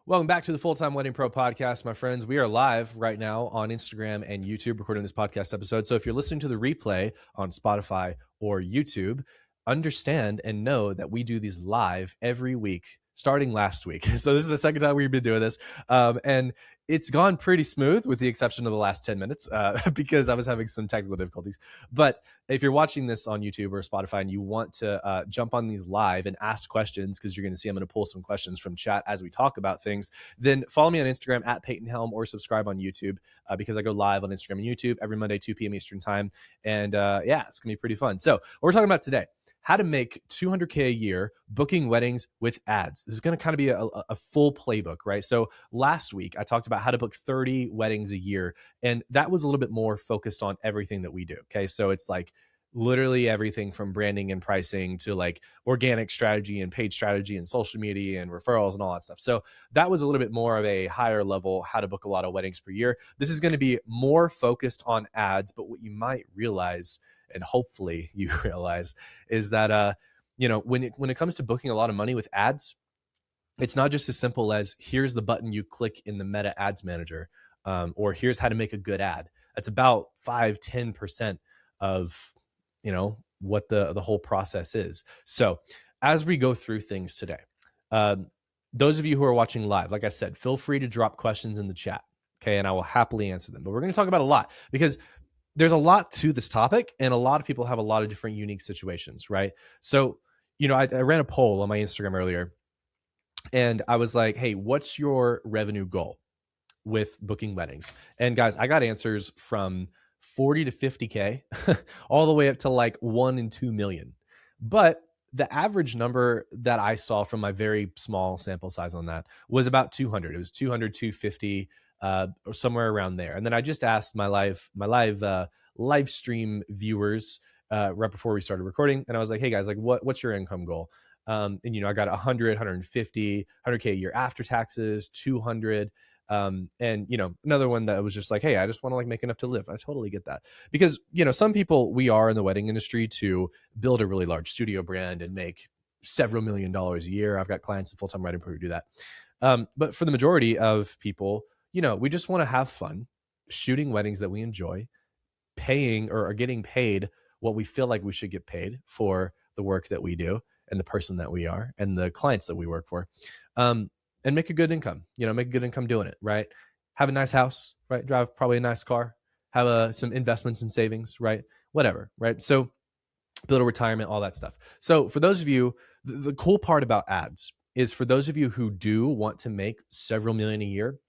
Welcome back to the Full-Time Wedding Pro podcast, my friends. We are live right now on Instagram and YouTube recording this podcast episode. So if you're listening to the replay on Spotify or YouTube, understand and know that we do these live every week, starting last week. So this is the second time we've been doing this. And it's gone pretty smooth with the exception of the last 10 minutes because I was having some technical difficulties. But if you're watching this on YouTube or Spotify and you want to jump on these live and ask questions, because you're going to see I'm going to pull some questions from chat as we talk about things, then follow me on Instagram at Peyton Helm or subscribe on YouTube because I go live on Instagram and YouTube every Monday, 2 p.m. Eastern time. And yeah, it's going to be pretty fun. So what we're talking about today, how to make $200K a year booking weddings with ads. This is going to kind of be a full playbook, right? So last week, I talked about how to book 30 weddings a year, and that was a little bit more focused on everything that we do, okay? So it's like literally everything from branding and pricing to like organic strategy and paid strategy and social media and referrals and all that stuff. So that was a little bit more of a higher level, how to book a lot of weddings per year. This is going to be more focused on ads, but what you might realize, and hopefully you realize, is that when it comes to booking a lot of money with ads, it's not just as simple as here's the button you click in the Meta Ads Manager, or here's how to make a good ad. That's about 5-10% of what the whole process is. So as we go through things today, those of you who are watching live, like I said, feel free to drop questions in the chat, okay, and I will happily answer them. But we're going to talk about a lot because there's a lot to this topic, and a lot of people have a lot of different unique situations, right? So, I ran a poll on my Instagram earlier, and I was like, hey, what's your revenue goal with booking weddings? And guys, I got answers from 40 to 50K all the way up to like 1 and 2 million. But the average number that I saw from my very small sample size on that was about 200. It was 200, 250, or somewhere around there. And then I just asked my live stream viewers right before we started recording, and I was like, hey guys, like what's your income goal? And I got 100, 150, 100K a year after taxes, 200. And another one that was just like, hey, I just want to like make enough to live. I totally get that, because some people, we are in the wedding industry to build a really large studio brand and make several $1 million a year. I've got clients in Full-Time Wedding Pro who do that. But for the majority of people, we just want to have fun shooting weddings that we enjoy, paying or getting paid what we feel like we should get paid for the work that we do and the person that we are and the clients that we work for. And make a good income, make a good income doing it, right? Have a nice house, right? Drive probably a nice car, have some investments and savings, right? Whatever, right? So build a retirement, all that stuff. So for those of you, the cool part about ads is for those of you who do want to make several million a year,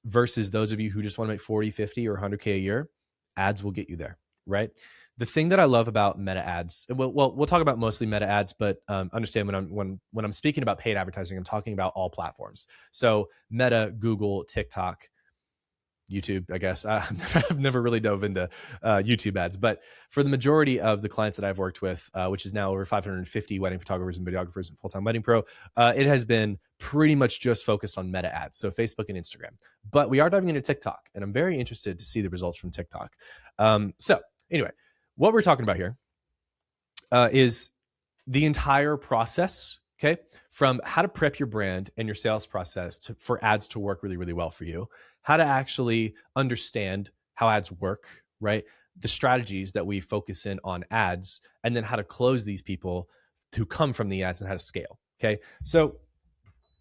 versus those of you who just want to make 40, 50 or 100K a year, ads will get you there, right? The thing that I love about Meta ads, we'll talk about mostly Meta ads, but understand when I'm speaking about paid advertising, I'm talking about all platforms. So Meta, Google, TikTok, YouTube, I guess. I've never really dove into YouTube ads, but for the majority of the clients that I've worked with, which is now over 550 wedding photographers and videographers in Full-Time Wedding Pro, it has been pretty much just focused on Meta ads, so Facebook and Instagram. But we are diving into TikTok, and I'm very interested to see the results from TikTok. So anyway, what we're talking about here is the entire process, okay, from how to prep your brand and your sales process for ads to work really, really well for you, how to actually understand how ads work, right? The strategies that we focus in on ads, and then how to close these people who come from the ads and how to scale, okay? So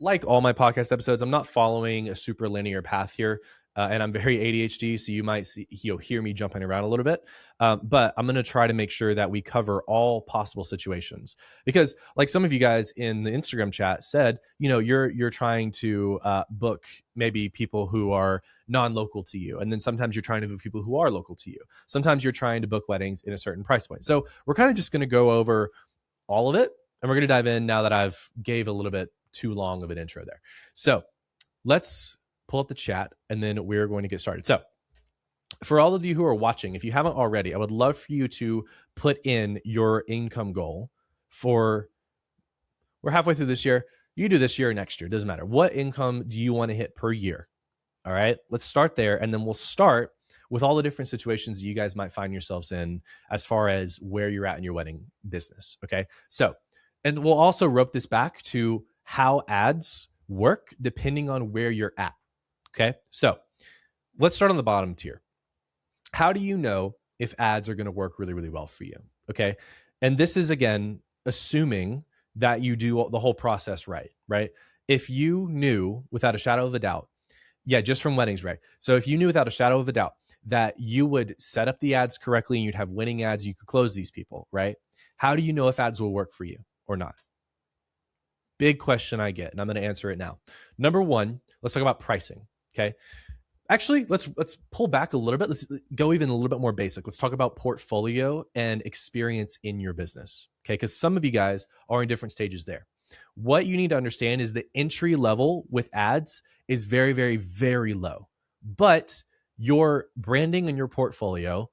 like all my podcast episodes, I'm not following a super linear path here. And I'm very ADHD, so you might hear me jumping around a little bit. But I'm going to try to make sure that we cover all possible situations, because like some of you guys in the Instagram chat said, you're trying to book maybe people who are non-local to you. And then sometimes you're trying to book people who are local to you. Sometimes you're trying to book weddings in a certain price point. So we're kind of just going to go over all of it. And we're going to dive in now that I've gave a little bit too long of an intro there. So let's pull up the chat, and then we're going to get started. So for all of you who are watching, if you haven't already, I would love for you to put in your income goal we're halfway through this year. You do this year or next year, doesn't matter. What income do you want to hit per year? All right, let's start there. And then we'll start with all the different situations you guys might find yourselves in as far as where you're at in your wedding business. Okay. So, and we'll also rope this back to how ads work depending on where you're at. Okay. So let's start on the bottom tier. How do you know if ads are going to work really, really well for you? Okay. And this is, again, assuming that you do the whole process right, right? If you knew without a shadow of a doubt, yeah, just from weddings, right? So if you knew without a shadow of a doubt that you would set up the ads correctly and you'd have winning ads, you could close these people, right? How do you know if ads will work for you or not? Big question I get, and I'm going to answer it now. Number one, let's talk about pricing. Okay. Actually, let's pull back a little bit. Let's go even a little bit more basic. Let's talk about portfolio and experience in your business. Okay. Because some of you guys are in different stages there. What you need to understand is the entry level with ads is very, very, very low. But your branding and your portfolio,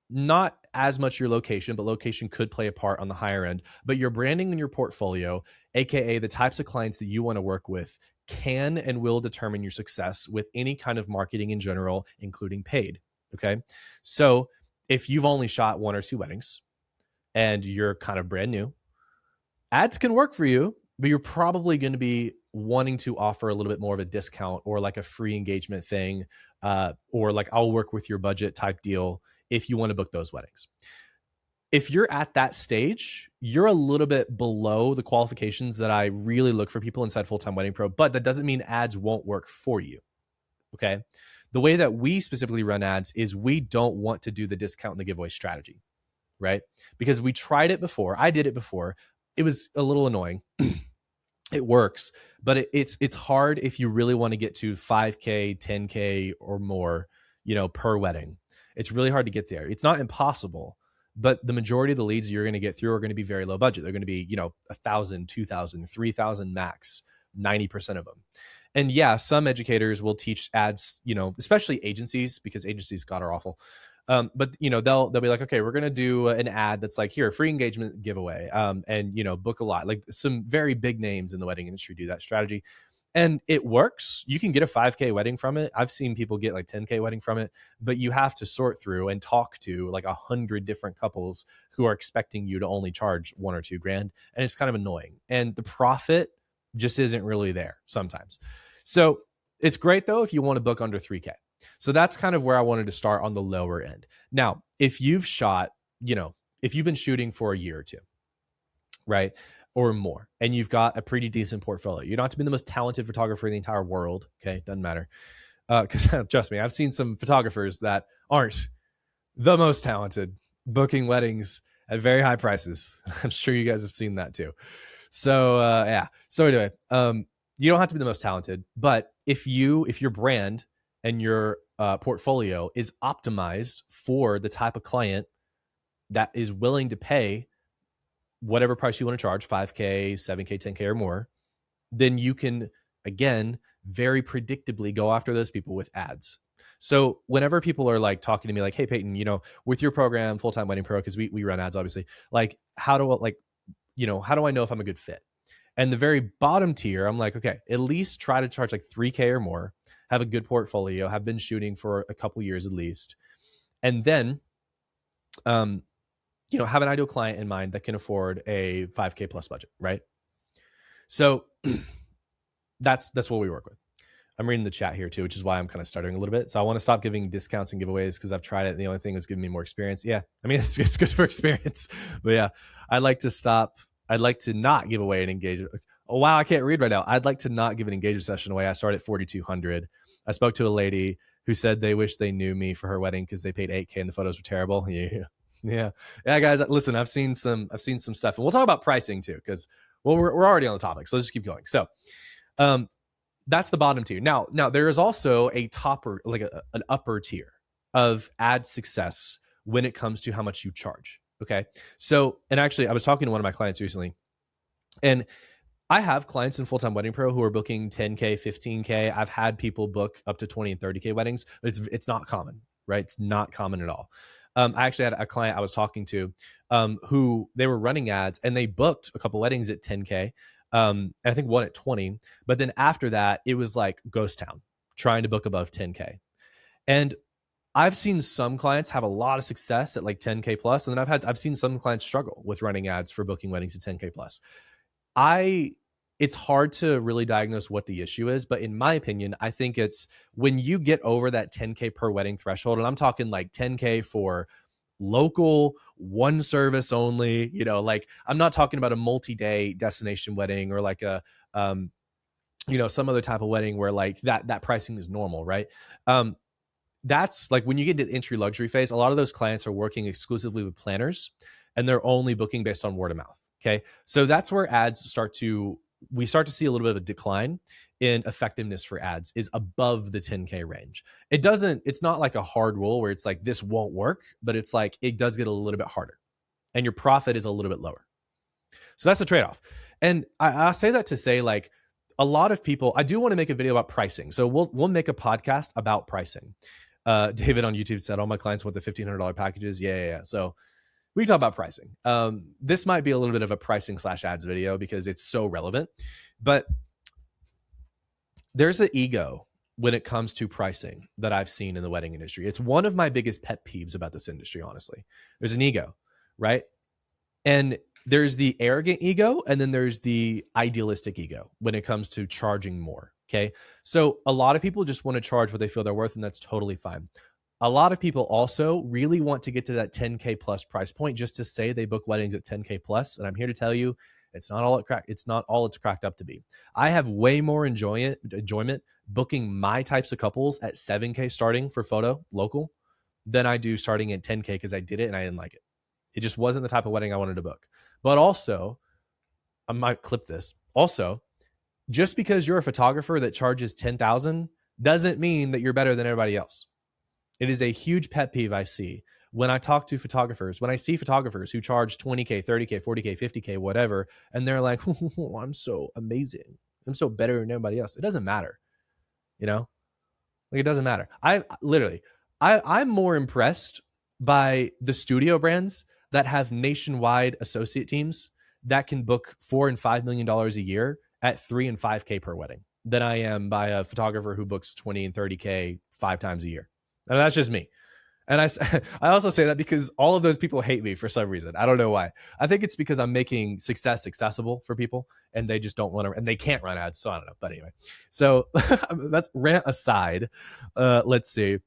not as much your location, but location could play a part on the higher end. But your branding and your portfolio, AKA the types of clients that you want to work with, can and will determine your success with any kind of marketing in general, including paid. Okay. So if you've only shot 1 or 2 weddings and you're kind of brand new, ads can work for you, but you're probably going to be wanting to offer a little bit more of a discount or like a free engagement thing, or like I'll work with your budget type deal if you want to book those weddings. If you're at that stage, you're a little bit below the qualifications that I really look for people inside Full-Time Wedding Pro, but that doesn't mean ads won't work for you. Okay. The way that we specifically run ads is we don't want to do the discount and the giveaway strategy, right? Because we tried it before. I did it before. It was a little annoying. It works, but it's hard if you really want to get to 5K, 10K or more, per wedding. It's really hard to get there. It's not impossible, but the majority of the leads you're going to get through are going to be very low budget. They're going to be, 1,000, 2,000, 3,000 max, 90% of them. And yeah, some educators will teach ads, especially agencies, because agencies God are awful. But they'll be like, okay, we're gonna do an ad that's like, here, free engagement giveaway, and book a lot. Like some very big names in the wedding industry do that strategy, and it works. You can get a 5K wedding from it. I've seen people get like 10K wedding from it, but you have to sort through and talk to like 100 different couples who are expecting you to only charge $1 or $2 grand, and it's kind of annoying. And the profit just isn't really there sometimes. So it's great though if you want to book under 3K. So that's kind of where I wanted to start on the lower end. Now, if you've shot, if you've been shooting for a year or two, right, or more, and you've got a pretty decent portfolio, you don't have to be the most talented photographer in the entire world. Okay. Doesn't matter. Because trust me, I've seen some photographers that aren't the most talented booking weddings at very high prices. I'm sure you guys have seen that too. So yeah. So anyway, you don't have to be the most talented, but if your brand and your portfolio is optimized for the type of client that is willing to pay whatever price you want to charge, 5K, 7K, 10K or more, then you can, again, very predictably go after those people with ads. So whenever people are like talking to me like, hey, Peyton, with your program, Full-Time Wedding Pro, because we run ads, obviously, like, how do I know if I'm a good fit? And the very bottom tier, I'm like, okay, at least try to charge like 3K or more, have a good portfolio, have been shooting for a couple years at least. And then, have an ideal client in mind that can afford a 5K plus budget, right? So that's what we work with. I'm reading the chat here too, which is why I'm kind of stuttering a little bit. So I want to stop giving discounts and giveaways because I've tried it. And the only thing that's giving me more experience. Yeah. I mean, it's good for experience, but yeah, I'd like to not give away an engagement. Oh, wow. I can't read right now. I'd like to not give an engagement session away. I started at 4,200. I spoke to a lady who said they wish they knew me for her wedding because they paid 8K and the photos were terrible. Yeah, guys, listen, I've seen some stuff, and we'll talk about pricing too, because we're already on the topic. So let's just keep going. So, that's the bottom tier. Now there is also a topper, like an upper tier of ad success when it comes to how much you charge. Okay. So, and actually I was talking to one of my clients recently, and I have clients in Full-Time Wedding Pro who are booking 10K, 15K. I've had people book up to 20 and 30K weddings, but it's not common, right? It's not common at all. I actually had a client I was talking to who they were running ads, and they booked a couple weddings at 10K. And I think one at 20, but then after that, it was like ghost town trying to book above 10K. And I've seen some clients have a lot of success at like 10K plus. And then I've seen some clients struggle with running ads for booking weddings at 10K plus. I it's hard to really diagnose what the issue is. But in my opinion, I think it's when you get over that 10K per wedding threshold, and I'm talking like 10K for local, one service only, like I'm not talking about a multi-day destination wedding or like a, some other type of wedding where like that pricing is normal, right? That's like when you get to the entry luxury phase, a lot of those clients are working exclusively with planners and they're only booking based on word of mouth. Okay. So that's where we start to see a little bit of a decline in effectiveness for ads is above the 10K range. It's not like a hard rule where it's like this won't work, but it's like it does get a little bit harder and your profit is a little bit lower. So that's the trade-off. And I say that to say like a lot of people, I do want to make a video about pricing. So we'll make a podcast about pricing. David on YouTube said, all my clients want the $1,500 packages. Yeah. So we can talk about pricing. This might be a little bit of a pricing / ads video because it's so relevant, but there's an ego when it comes to pricing that I've seen in the wedding industry. It's one of my biggest pet peeves about this industry, honestly. There's an ego, right? And there's the arrogant ego, and then there's the idealistic ego when it comes to charging more. Okay. So a lot of people just want to charge what they feel they're worth, and that's totally fine. A lot of people also really want to get to that 10K plus price point just to say they book weddings at 10K plus. And I'm here to tell you, it's not all it's cracked up to be. I have way more enjoyment booking my types of couples at 7K starting for photo local than I do starting at 10K because I did it and I didn't like it. It just wasn't the type of wedding I wanted to book. But also, I might clip this. Also, just because you're a photographer that charges $10,000 doesn't mean that you're better than everybody else. It is a huge pet peeve I see when I talk to photographers, when I see photographers who charge 20K, 30K, 40K, 50K, whatever, and they're like, oh, I'm so amazing. I'm so better than everybody else. It doesn't matter. Like it doesn't matter. I'm more impressed by the studio brands that have nationwide associate teams that can book $4 and $5 million a year at 3 and 5K per wedding than I am by a photographer who books 20 and 30K 5 times a year. And that's just me. And I also say that because all of those people hate me for some reason. I don't know why. I think it's because I'm making success accessible for people and they just don't want to, and they can't run ads. So I don't know. But anyway, so that's rant aside. Let's see.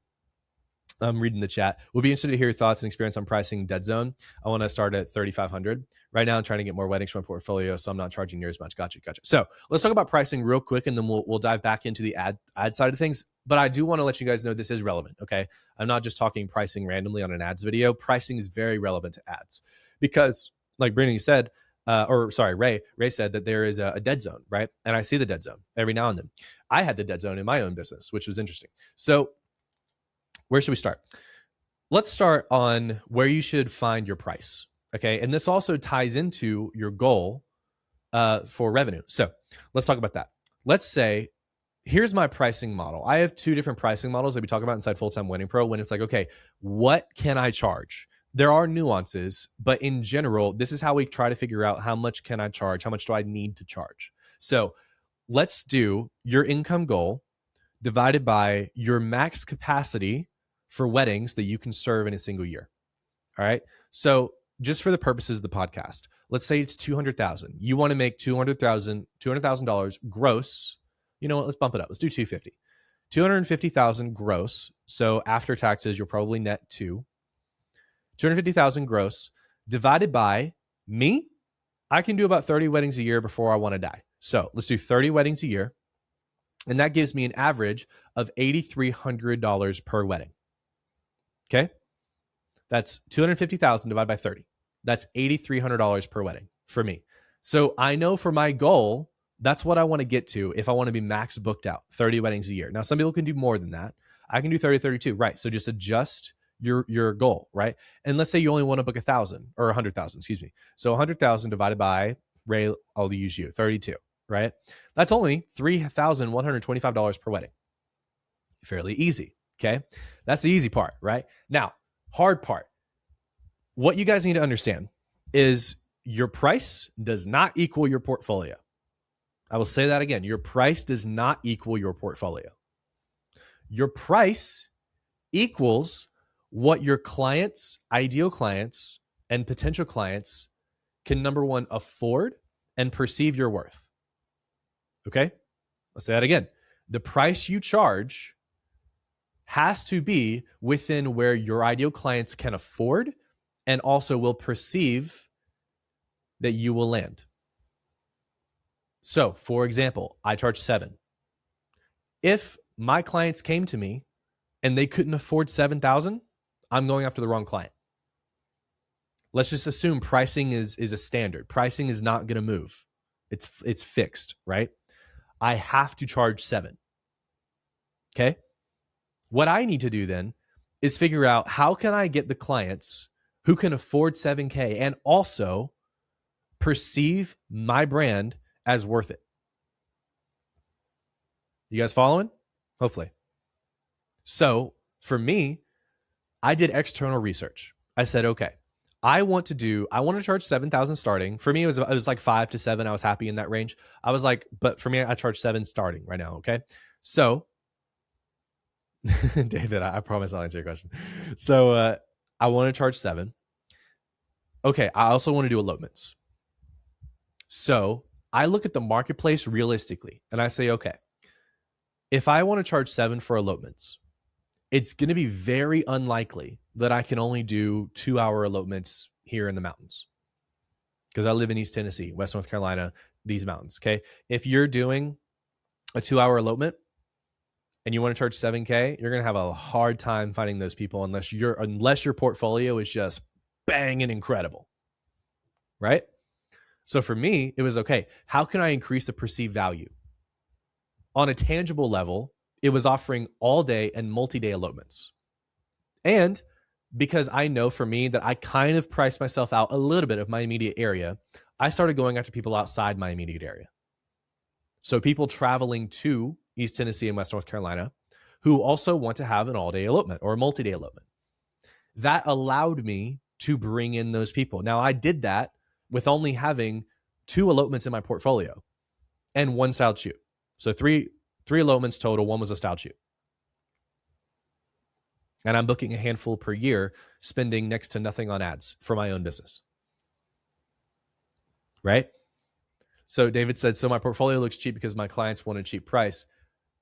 I'm reading the chat. We'll be interested to hear your thoughts and experience on pricing Dead Zone. I want to start at 3,500. Right now, I'm trying to get more weddings from my portfolio, so I'm not charging near as much. Gotcha. So let's talk about pricing real quick, and then we'll dive back into the ad side of things. But I do want to let you guys know this is relevant, okay? I'm not just talking pricing randomly on an ads video. Pricing is very relevant to ads because, like Brittany said, Ray said that there is a dead zone, right? And I see the dead zone every now and then. I had the dead zone in my own business, which was interesting. So where should we start? Let's start on where you should find your price. Okay. And this also ties into your goal for revenue. So let's talk about that. Let's say, here's my pricing model. I have 2 different pricing models that we talk about inside Full-Time Wedding Pro when it's like, okay, what can I charge? There are nuances, but in general, this is how we try to figure out how much can I charge? How much do I need to charge? So let's do your income goal divided by your max capacity for weddings that you can serve in a single year. All right. So just for the purposes of the podcast, let's say it's 200,000. You want to make $200,000 gross. You know what? Let's bump it up. Let's do 250. 250,000 gross. So after taxes, you'll probably net 250,000 gross divided by me. I can do about 30 weddings a year before I want to die. So let's do 30 weddings a year. And that gives me an average of $8,300 per wedding. Okay. That's 250,000 divided by 30. That's $8,300 per wedding for me. So I know for my goal, that's what I want to get to if I want to be max booked out, 30 weddings a year. Now, some people can do more than that. I can do 30, 32. Right. So just adjust your goal, right? And let's say you only want to book 1,000 or 100,000, excuse me. So 100,000 divided by, Ray, I'll use you, 32, right? That's only $3,125 per wedding. Fairly easy. Okay. That's the easy part, right? Now, hard part. What you guys need to understand is your price does not equal your portfolio. I will say that again. Your price does not equal your portfolio. Your price equals what your clients, ideal clients, and potential clients can, number one, afford and perceive your worth. Okay, let's say that again. The price you charge has to be within where your ideal clients can afford and also will perceive that you will land. So, for example, I charge 7. If my clients came to me and they couldn't afford 7,000, I'm going after the wrong client. Let's just assume pricing is a standard. Pricing is not going to move. It's fixed, right? I have to charge 7. Okay? What I need to do then is figure out how can I get the clients who can afford 7K and also perceive my brand as worth it. You guys following? Hopefully. So for me, I did external research. I said, okay, I want to charge 7,000 starting. For me, it was like 5 to 7. I was happy in that range. I was like, but for me, I charge 7 starting right now. Okay. So David, I promise I'll answer your question. So I want to charge 7. Okay. I also want to do elopements. So I look at the marketplace realistically and I say, okay, if I want to charge 7 for elopements, it's going to be very unlikely that I can only do 2-hour elopements here in the mountains because I live in East Tennessee, West North Carolina, these mountains. Okay. If you're doing a 2-hour elopement and you want to charge 7K, you're going to have a hard time finding those people unless your portfolio is just banging incredible. Right. So for me, it was okay. How can I increase the perceived value? On a tangible level, it was offering all day and multi-day elopements. And because I know for me that I kind of priced myself out a little bit of my immediate area, I started going after people outside my immediate area. So people traveling to East Tennessee and West North Carolina who also want to have an all-day elopement or a multi-day elopement. That allowed me to bring in those people. Now, I did that with only having 2 elopements in my portfolio and 1 styled shoot. So three elopements total. 1 was a styled shoot. And I'm booking a handful per year, spending next to nothing on ads for my own business. Right? So David said, so my portfolio looks cheap because my clients want a cheap price.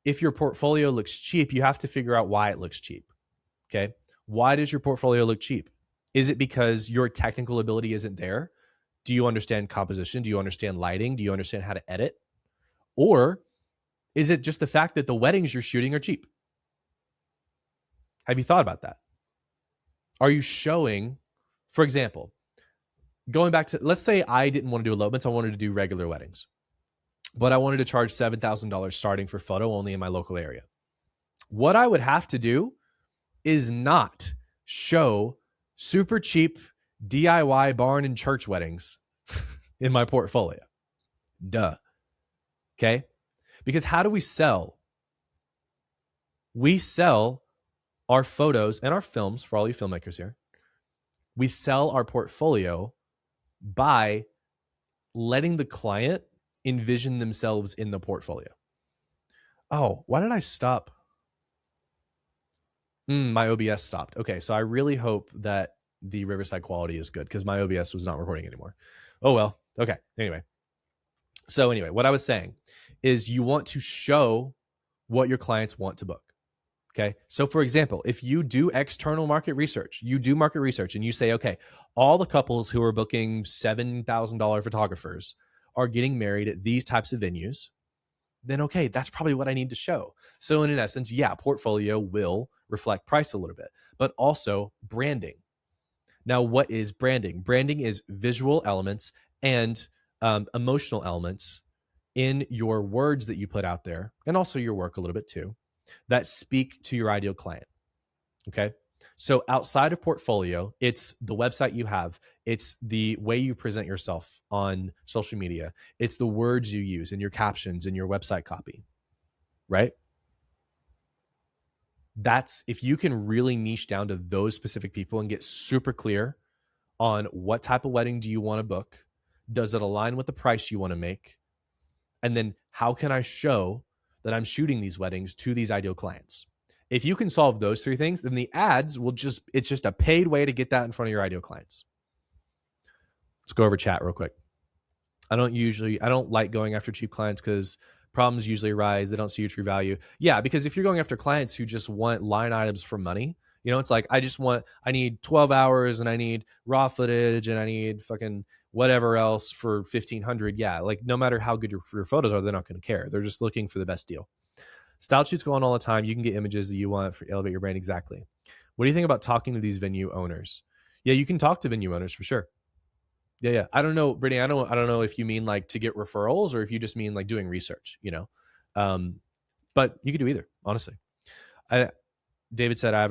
If your portfolio looks cheap, you have to figure out why it looks cheap. Okay? Why does your portfolio look cheap? Is it because your technical ability isn't there? Do you understand composition? Do you understand lighting? Do you understand how to edit? Or is it just the fact that the weddings you're shooting are cheap? Have you thought about that? Are you showing, for example, going back to, let's say I didn't want to do elopements, I wanted to do regular weddings, but I wanted to charge $7,000 starting for photo only in my local area. What I would have to do is not show super cheap DIY barn and church weddings in my portfolio. Duh. Okay? Because how do we sell? We sell our photos and our films, for all you filmmakers here. We sell our portfolio by letting the client envision themselves in the portfolio. Oh, why did I stop? My OBS stopped. Okay, so I really hope that the Riverside quality is good because my OBS was not recording anymore. Oh, well. Okay, anyway. So anyway, what I was saying is you want to show what your clients want to book. Okay. So for example, if you do external market research, and you say, okay, all the couples who are booking $7,000 photographers are getting married at these types of venues, then okay, that's probably what I need to show. So in essence, yeah, portfolio will reflect price a little bit, but also branding. Now, what is branding? Branding is visual elements and emotional elements in your words that you put out there, and also your work a little bit too, that speak to your ideal client. Okay. So outside of portfolio, it's the website you have. It's the way you present yourself on social media. It's the words you use in your captions and your website copy, right? That's if you can really niche down to those specific people and get super clear on what type of wedding do you want to book? Does it align with the price you want to make? And then how can I show that I'm shooting these weddings to these ideal clients? If you can solve those 3 things, then the ads it's just a paid way to get that in front of your ideal clients. Let's go over chat real quick. I don't like going after cheap clients because problems usually arise. They don't see your true value. Yeah, because if you're going after clients who just want line items for money, it's like, I need 12 hours and I need raw footage and I need fucking whatever else for 1,500. Yeah, like no matter how good your photos are, they're not going to care. They're just looking for the best deal. Style shoots go on all the time. You can get images that you want for elevate your brand. Exactly. What do you think about talking to these venue owners? Yeah, you can talk to venue owners for sure. Yeah. I don't know, Brittany. I don't know if you mean like to get referrals or if you just mean like doing research. But you could do either. Honestly, David said, I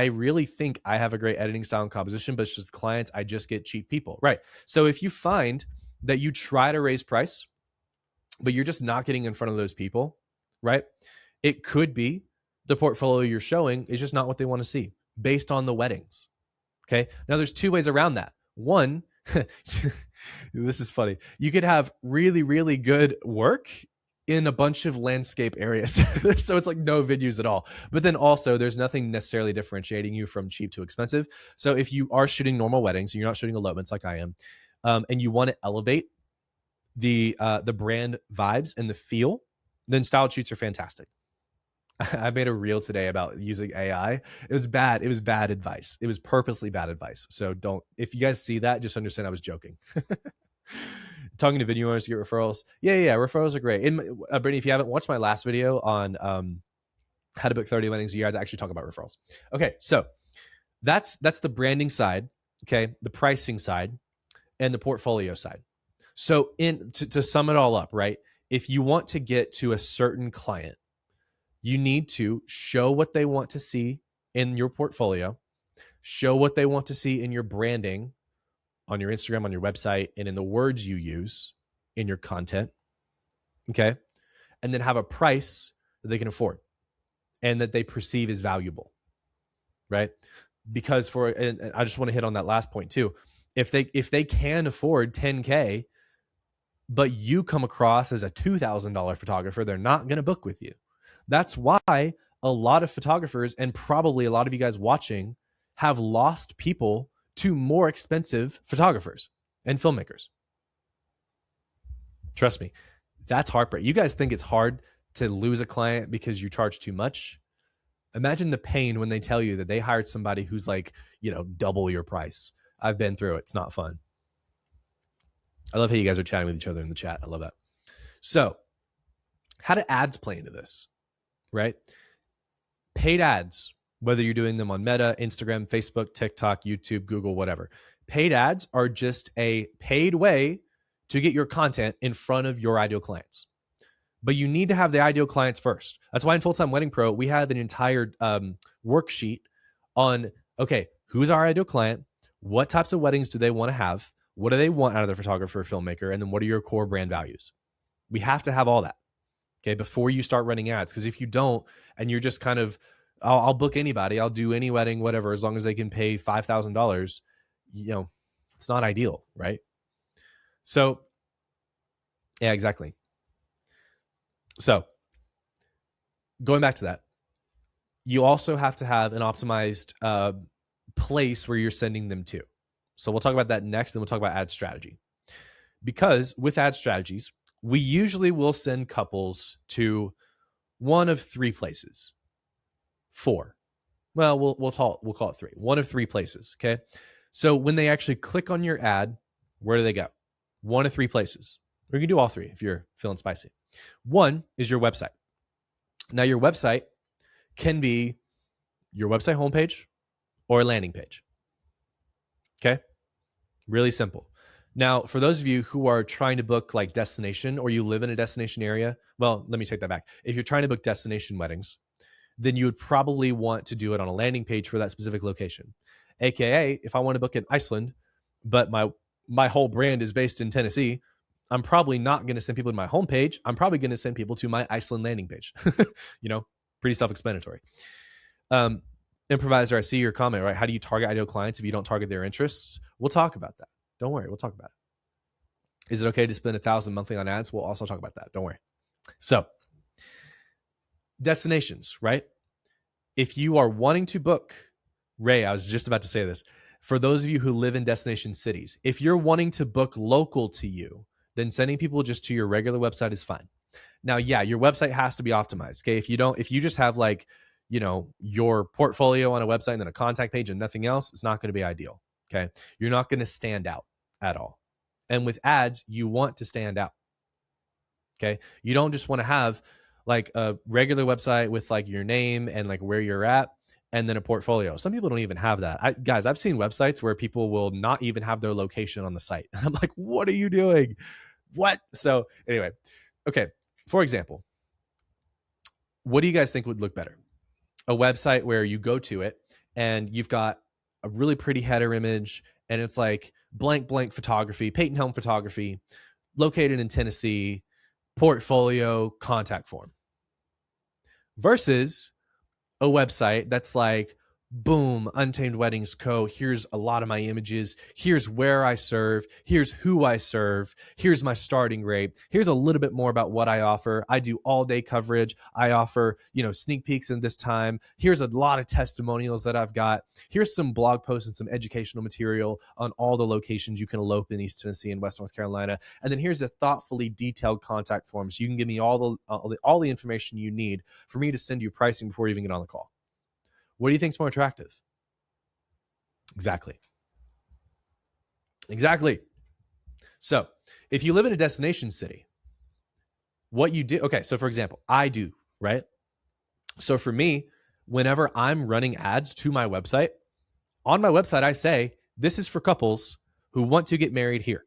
really think I have a great editing style and composition, but it's just clients. I just get cheap people. Right. So if you find that you try to raise price, but you're just not getting in front of those people, right? It could be the portfolio you're showing is just not what they want to see based on the weddings. Okay. Now there's two ways around that. One, this is funny. You could have really, really good work in a bunch of landscape areas. So it's like no venues at all. But then also there's nothing necessarily differentiating you from cheap to expensive. So if you are shooting normal weddings, and you're not shooting elopements like I am, and you want to elevate the brand vibes and the feel, then styled shoots are fantastic. I made a reel today about using AI. It was bad. It was bad advice. It was purposely bad advice. So if you guys see that, just understand I was joking. Talking to video owners to get referrals. Yeah. Referrals are great. And Brittany, if you haven't watched my last video on how to book 30 weddings a year, I'd actually talk about referrals. Okay. So that's the branding side. Okay. The pricing side and the portfolio side. So to sum it all up, right? If you want to get to a certain client, you need to show what they want to see in your portfolio, show what they want to see in your branding on your Instagram, on your website, and in the words you use in your content. Okay. And then have a price that they can afford and that they perceive as valuable. Right. Because and I just want to hit on that last point too. If they can afford 10K, but you come across as a $2,000 photographer, they're not going to book with you. That's why a lot of photographers, and probably a lot of you guys watching, have lost people to more expensive photographers and filmmakers. Trust me, that's heartbreaking. You guys think it's hard to lose a client because you charge too much? Imagine the pain when they tell you that they hired somebody who's like, double your price. I've been through it. It's not fun. I love how you guys are chatting with each other in the chat. I love that. So how do ads play into this, right? Paid ads, whether you're doing them on Meta, Instagram, Facebook, TikTok, YouTube, Google, whatever. Paid ads are just a paid way to get your content in front of your ideal clients. But you need to have the ideal clients first. That's why in Full-Time Wedding Pro, we have an entire worksheet on, okay, who's our ideal client? What types of weddings do they want to have? What do they want out of their photographer or filmmaker? And then what are your core brand values? We have to have all that, okay, before you start running ads. Because if you don't, and you're just kind of, I'll book anybody, I'll do any wedding, whatever, as long as they can pay $5,000, it's not ideal, right? So, yeah, exactly. So, going back to that, you also have to have an optimized place where you're sending them to. So we'll talk about that next, and we'll talk about ad strategy. Because with ad strategies, we usually will send couples to one of three places. 4. Well, we'll call it 3. One of 3 places, okay? So when they actually click on your ad, where do they go? One of 3 places. Or you can do all 3 if you're feeling spicy. One is your website. Now, your website can be your website homepage or a landing page. Okay? Really simple. Now, for those of you who are trying to book like destination, or you live in a destination area, well, let me take that back. If you're trying to book destination weddings, then you would probably want to do it on a landing page for that specific location. AKA, if I want to book in Iceland, but my whole brand is based in Tennessee, I'm probably not going to send people to my homepage. I'm probably going to send people to my Iceland landing page. Pretty self-explanatory. Improviser, I see your comment, right? How do you target ideal clients if you don't target their interests? We'll talk about that. Don't worry. We'll talk about it. Is it okay to spend $1,000 monthly on ads? We'll also talk about that. Don't worry. So, destinations, right? If you are wanting to book, Ray, I was just about to say this. For those of you who live in destination cities, if you're wanting to book local to you, then sending people just to your regular website is fine. Now, yeah, your website has to be optimized. Okay. If you just have like, your portfolio on a website and then a contact page and nothing else, it's not going to be ideal. Okay. You're not going to stand out at all. And with ads, you want to stand out. Okay. You don't just want to have like a regular website with like your name and like where you're at and then a portfolio. Some people don't even have that. Guys, I've seen websites where people will not even have their location on the site. I'm like, what are you doing? What? So anyway, okay. For example, what do you guys think would look better? A website where you go to it and you've got a really pretty header image and it's like blank photography, Peyton Helm photography, located in Tennessee, portfolio, contact form, versus a website that's like, boom, Untamed Weddings Co. Here's a lot of my images. Here's where I serve. Here's who I serve. Here's my starting rate. Here's a little bit more about what I offer. I do all day coverage. I offer, sneak peeks in this time. Here's a lot of testimonials that I've got. Here's some blog posts and some educational material on all the locations you can elope in East Tennessee and West North Carolina. And then here's a thoughtfully detailed contact form so you can give me all the information you need for me to send you pricing before you even get on the call. What do you think is more attractive? Exactly. So if you live in a destination city, what you do, okay, so for example, I do, right? So for me, whenever I'm running ads to my website, on my website, I say, this is for couples who want to get married here.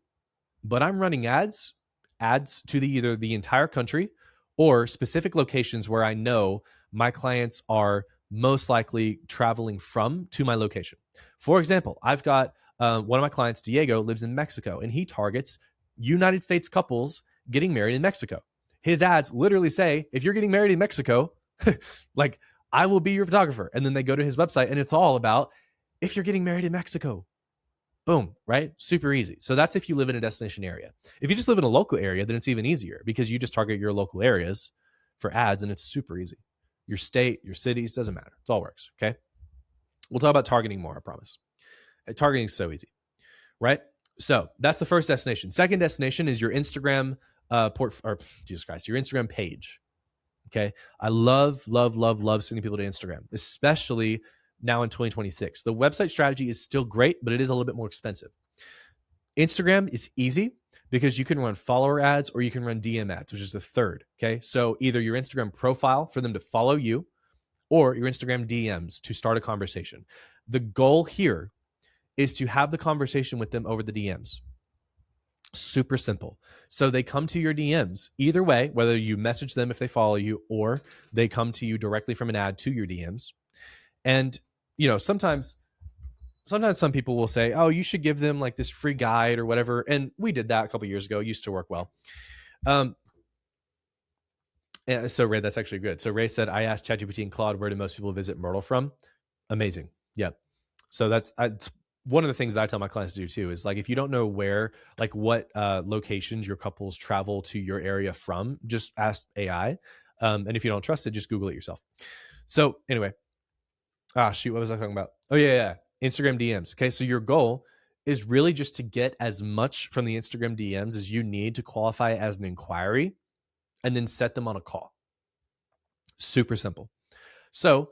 But I'm running ads to either the entire country or specific locations where I know my clients are most likely traveling from to my location. For example, I've got one of my clients, Diego, lives in Mexico, and he targets United States couples getting married in Mexico. His ads literally say, if you're getting married in Mexico, like, I will be your photographer. And then they go to his website and it's all about, if you're getting married in Mexico, boom, right? Super easy. So that's if you live in a destination area. If you just live in a local area, then it's even easier because you just target your local areas for ads and it's super easy. Your state, your cities, doesn't matter. It all works, okay? We'll talk about targeting more, I promise. Targeting is so easy, right? So that's the first destination. Second destination is your Instagram your Instagram page, okay? I love sending people to Instagram, especially now in 2026. The website strategy is still great, but it is a little bit more expensive. Instagram is easy because you can run follower ads or you can run DM ads, which is the third, okay? So either your Instagram profile for them to follow you or your Instagram DMs to start a conversation. The goal here is to have the conversation with them over the DMs. Super simple. So they come to your DMs either way, whether you message them if they follow you or they come to you directly from an ad to your DMs. And, sometimes some people will say, oh, you should give them like this free guide or whatever. And we did that a couple of years ago. It used to work well. So Ray, that's actually good. So Ray said, I asked ChatGPT and Claude, where do most people visit Myrtle from? Amazing. Yeah. So that's one of the things that I tell my clients to do too, is like, if you don't know where, like what locations your couples travel to your area from, just ask AI. And if you don't trust it, just Google it yourself. So anyway, what was I talking about? Oh yeah. Instagram DMs. Okay. So your goal is really just to get as much from the Instagram DMs as you need to qualify as an inquiry and then set them on a call. Super simple. So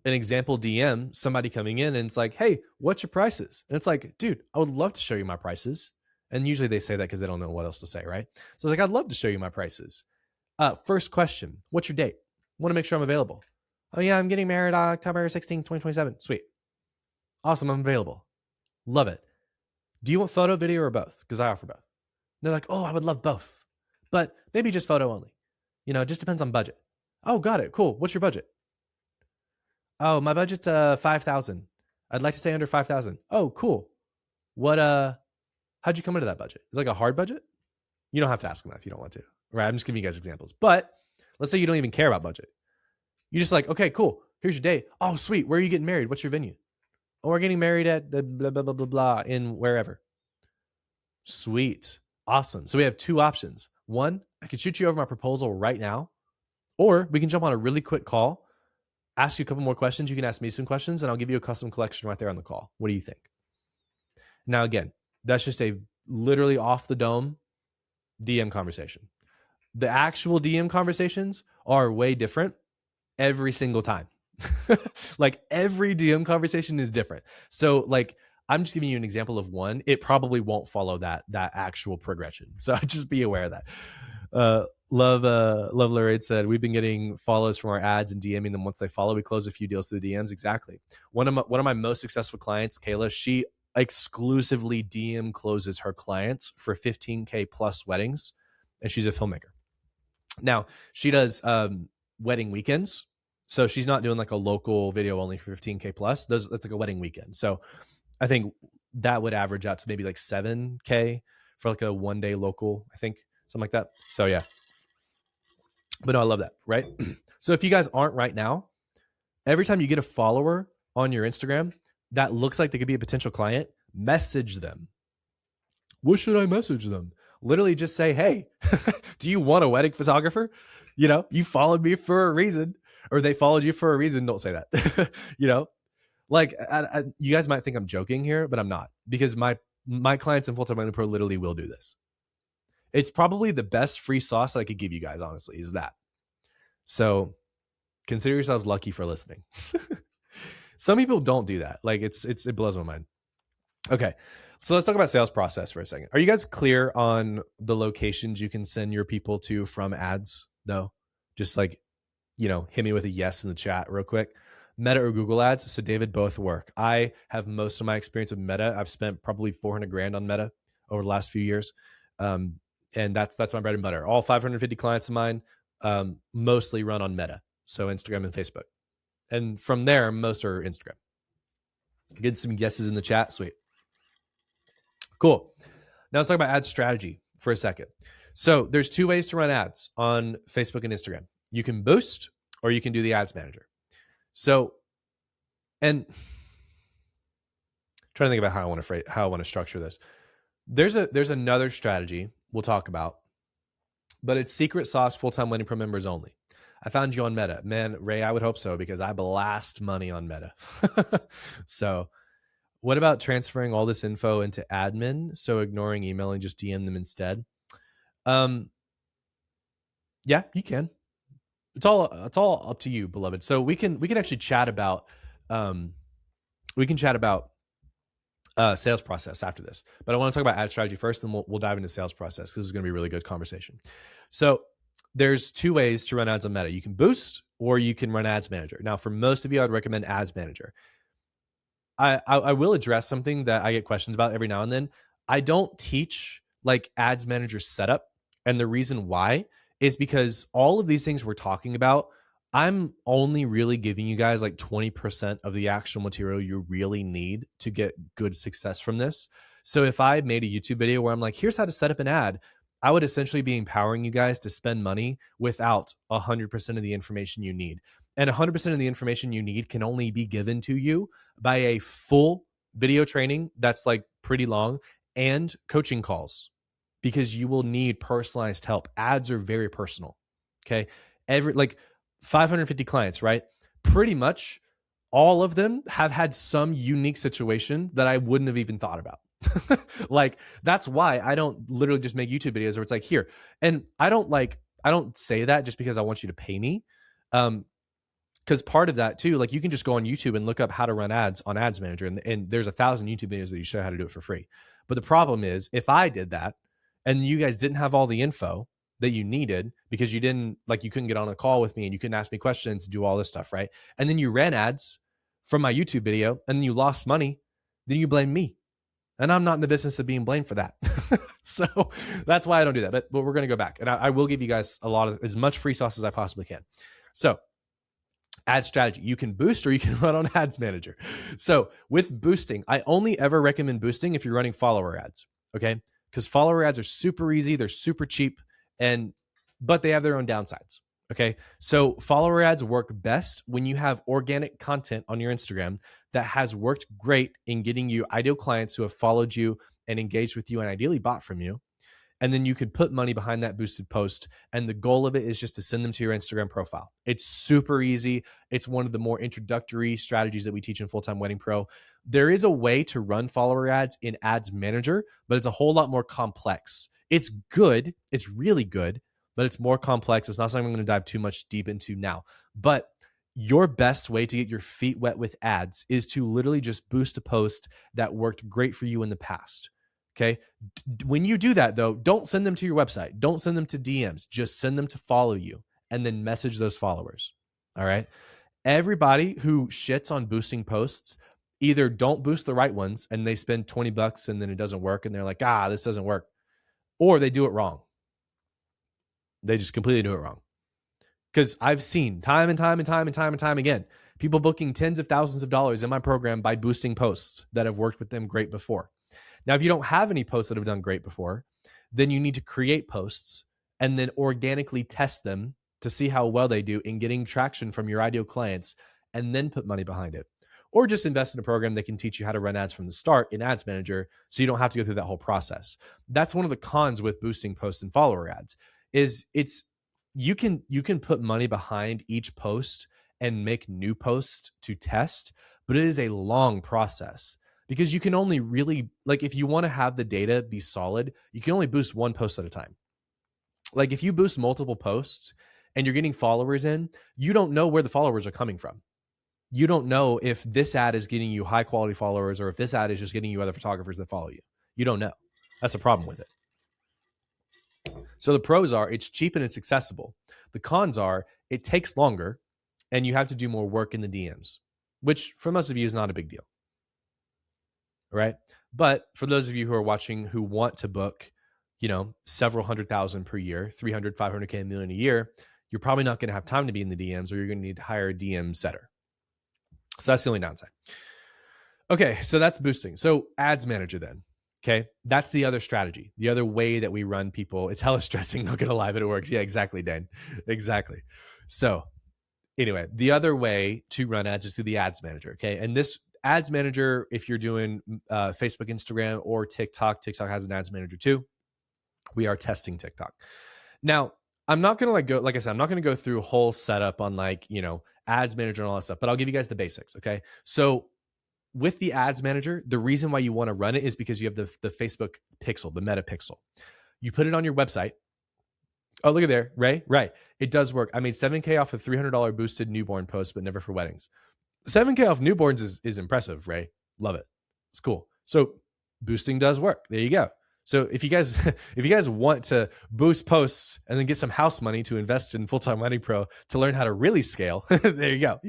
an example DM, somebody coming in and it's like, hey, what's your prices? And it's like, dude, I would love to show you my prices. And usually they say that because they don't know what else to say, right? So it's like, I'd love to show you my prices. First question, what's your date? Want to make sure I'm available. Oh yeah, I'm getting married October 16, 2027. Sweet. Awesome, I'm available. Love it. Do you want photo, video, or both? Because I offer both. And they're like, oh, I would love both, but maybe just photo only. It just depends on budget. Oh, got it. Cool. What's your budget? Oh, my budget's 5,000. I'd like to stay under 5,000. Oh, cool. What how'd you come into that budget? Is it like a hard budget? You don't have to ask them that if you don't want to. Right? I'm just giving you guys examples. But let's say you don't even care about budget. You're just like, okay, cool. Here's your date. Oh, sweet. Where are you getting married? What's your venue? Oh, we're getting married at the blah, blah, blah, blah, blah in wherever. Sweet. Awesome. So we have two options. One, I can shoot you over my proposal right now, or we can jump on a really quick call, ask you a couple more questions. You can ask me some questions and I'll give you a custom collection right there on the call. What do you think? Now, again, that's just a literally off the dome DM conversation. The actual DM conversations are way different every single time. Like every DM conversation is different. So like I'm just giving you an example of one. It probably won't follow that actual progression. So just be aware of that. Love Lorraine said we've been getting follows from our ads and DMing them once they follow. We close a few deals through the DMs. Exactly. One of my most successful clients, Kayla, she exclusively DM closes her clients for 15K plus weddings, and she's a filmmaker. Now she does wedding weekends. So she's not doing like a local video only for 15K plus. That's like a wedding weekend. So I think that would average out to maybe like 7K for like a 1-day local, I think, something like that. So yeah. But no, I love that, right? So if you guys aren't right now, every time you get a follower on your Instagram that looks like they could be a potential client, message them. What should I message them? Literally just say, hey, do you want a wedding photographer? You know, you followed me for a reason, or they followed you for a reason. Don't say that. You know, like you guys might think I'm joking here, but I'm not, because my clients in Full-Time Wedding Pro literally will do this. It's probably the best free sauce that I could give you guys, honestly, is that. So consider yourselves lucky for listening. Some people don't do that. Like it blows my mind. Okay. So let's talk about sales process for a second. Are you guys clear on the locations you can send your people to from ads though? Just like, you know, hit me with a yes in the chat real quick. Meta or Google ads. So David, both work. I have most of my experience with Meta. I've spent probably 400 grand on Meta over the last few years. And that's my bread and butter. All 550 clients of mine mostly run on Meta. So Instagram and Facebook. And from there, most are Instagram. Get some guesses in the chat. Sweet. Cool. Now let's talk about ad strategy for a second. So there's two ways to run ads on Facebook and Instagram. You can boost or you can do the ads manager. So, and trying to think about how I want to structure this. There's another strategy we'll talk about, but it's secret sauce Full-Time Wedding Pro members only. I found you on Meta. Man, Ray, I would hope so, because I blast money on Meta. So what about transferring all this info into admin? So ignoring email and just DM them instead. Yeah, you can. It's all up to you, beloved. So we can actually chat about sales process after this, but I want to talk about ad strategy first, then we'll dive into sales process, because it's going to be a really good conversation. So there's two ways to run ads on Meta. You can boost or you can run ads manager. Now, for most of you, I'd recommend ads manager. I will address something that I get questions about every now and then. I don't teach like ads manager setup. And the reason why is because all of these things we're talking about, I'm only really giving you guys like 20% of the actual material you really need to get good success from this. So if I made a YouTube video where I'm like, here's how to set up an ad, I would essentially be empowering you guys to spend money without 100% of the information you need. And 100% of the information you need can only be given to you by a full video training that's like pretty long and coaching calls, because you will need personalized help. Ads are very personal. Okay. Like 550 clients, right? Pretty much all of them have had some unique situation that I wouldn't have even thought about. Like, that's why I don't literally just make YouTube videos where it's like, here. And I don't say that just because I want you to pay me. Because part of that too, like you can just go on YouTube and look up how to run ads on Ads Manager, and there's 1,000 YouTube videos that you show how to do it for free. But the problem is, if I did that and you guys didn't have all the info that you needed because you couldn't get on a call with me and you couldn't ask me questions, do all this stuff, right? And then you ran ads from my YouTube video and then you lost money, then you blame me. And I'm not in the business of being blamed for that. So that's why I don't do that. But we're going to go back, and I will give you guys as much free sauce as I possibly can. So ad strategy, you can boost or you can run on Ads Manager. So with boosting, I only ever recommend boosting if you're running follower ads, okay? Because follower ads are super easy, they're super cheap, but they have their own downsides, okay? So follower ads work best when you have organic content on your Instagram that has worked great in getting you ideal clients who have followed you and engaged with you and ideally bought from you. And then you could put money behind that boosted post. And the goal of it is just to send them to your Instagram profile. It's super easy. It's one of the more introductory strategies that we teach in Full-Time Wedding Pro. There is a way to run follower ads in Ads Manager, but it's a whole lot more complex. It's good. It's really good, but it's more complex. It's not something I'm going to dive too much deep into now. But your best way to get your feet wet with ads is to literally just boost a post that worked great for you in the past. Okay. When you do that, though, don't send them to your website. Don't send them to DMs. Just send them to follow you and then message those followers. All right. Everybody who shits on boosting posts either don't boost the right ones and they spend $20 and then it doesn't work and they're like, this doesn't work, or they do it wrong. They just completely do it wrong. Because I've seen time and time again, people booking tens of thousands of dollars in my program by boosting posts that have worked with them great before. Now, if you don't have any posts that have done great before, then you need to create posts and then organically test them to see how well they do in getting traction from your ideal clients, and then put money behind it. Or just invest in a program that can teach you how to run ads from the start in Ads Manager so you don't have to go through that whole process. That's one of the cons with boosting posts and follower ads is you can put money behind each post and make new posts to test, but it is a long process because you can only really, like, if you want to have the data be solid, you can only boost one post at a time. Like if you boost multiple posts and you're getting followers in, you don't know where the followers are coming from. You don't know if this ad is getting you high quality followers or if this ad is just getting you other photographers that follow you. You don't know. That's a problem with it. So the pros are it's cheap and it's accessible. The cons are it takes longer and you have to do more work in the DMs, which for most of you is not a big deal. Right? But for those of you who are watching who want to book, several 100,000 per year, 300, 500K, a million a year, you're probably not going to have time to be in the DMs, or you're going to need to hire a DM setter. So that's the only downside. Okay, so that's boosting. So Ads Manager then. Okay, that's the other strategy, the other way that we run people. It's hella stressing, not gonna lie, but it works. Yeah, exactly, Dan. Exactly. So anyway, the other way to run ads is through the Ads Manager. Okay, and this Ads Manager, if you're doing Facebook, Instagram, or TikTok has an Ads Manager too. We are testing TikTok. Now, I'm not gonna like I said, I'm not gonna go through a whole setup on Ads Manager and all that stuff, but I'll give you guys the basics. Okay, so with the Ads Manager, the reason why you want to run it is because you have the Facebook pixel, the meta pixel. You put it on your website. Oh, look at there, Ray. Right. It does work. I made $7K off a $300 boosted newborn post, but never for weddings. $7K off newborns is impressive, Ray. Love it. It's cool. So boosting does work. There you go. So if you guys want to boost posts and then get some house money to invest in Full-Time Wedding Pro to learn how to really scale, there you go.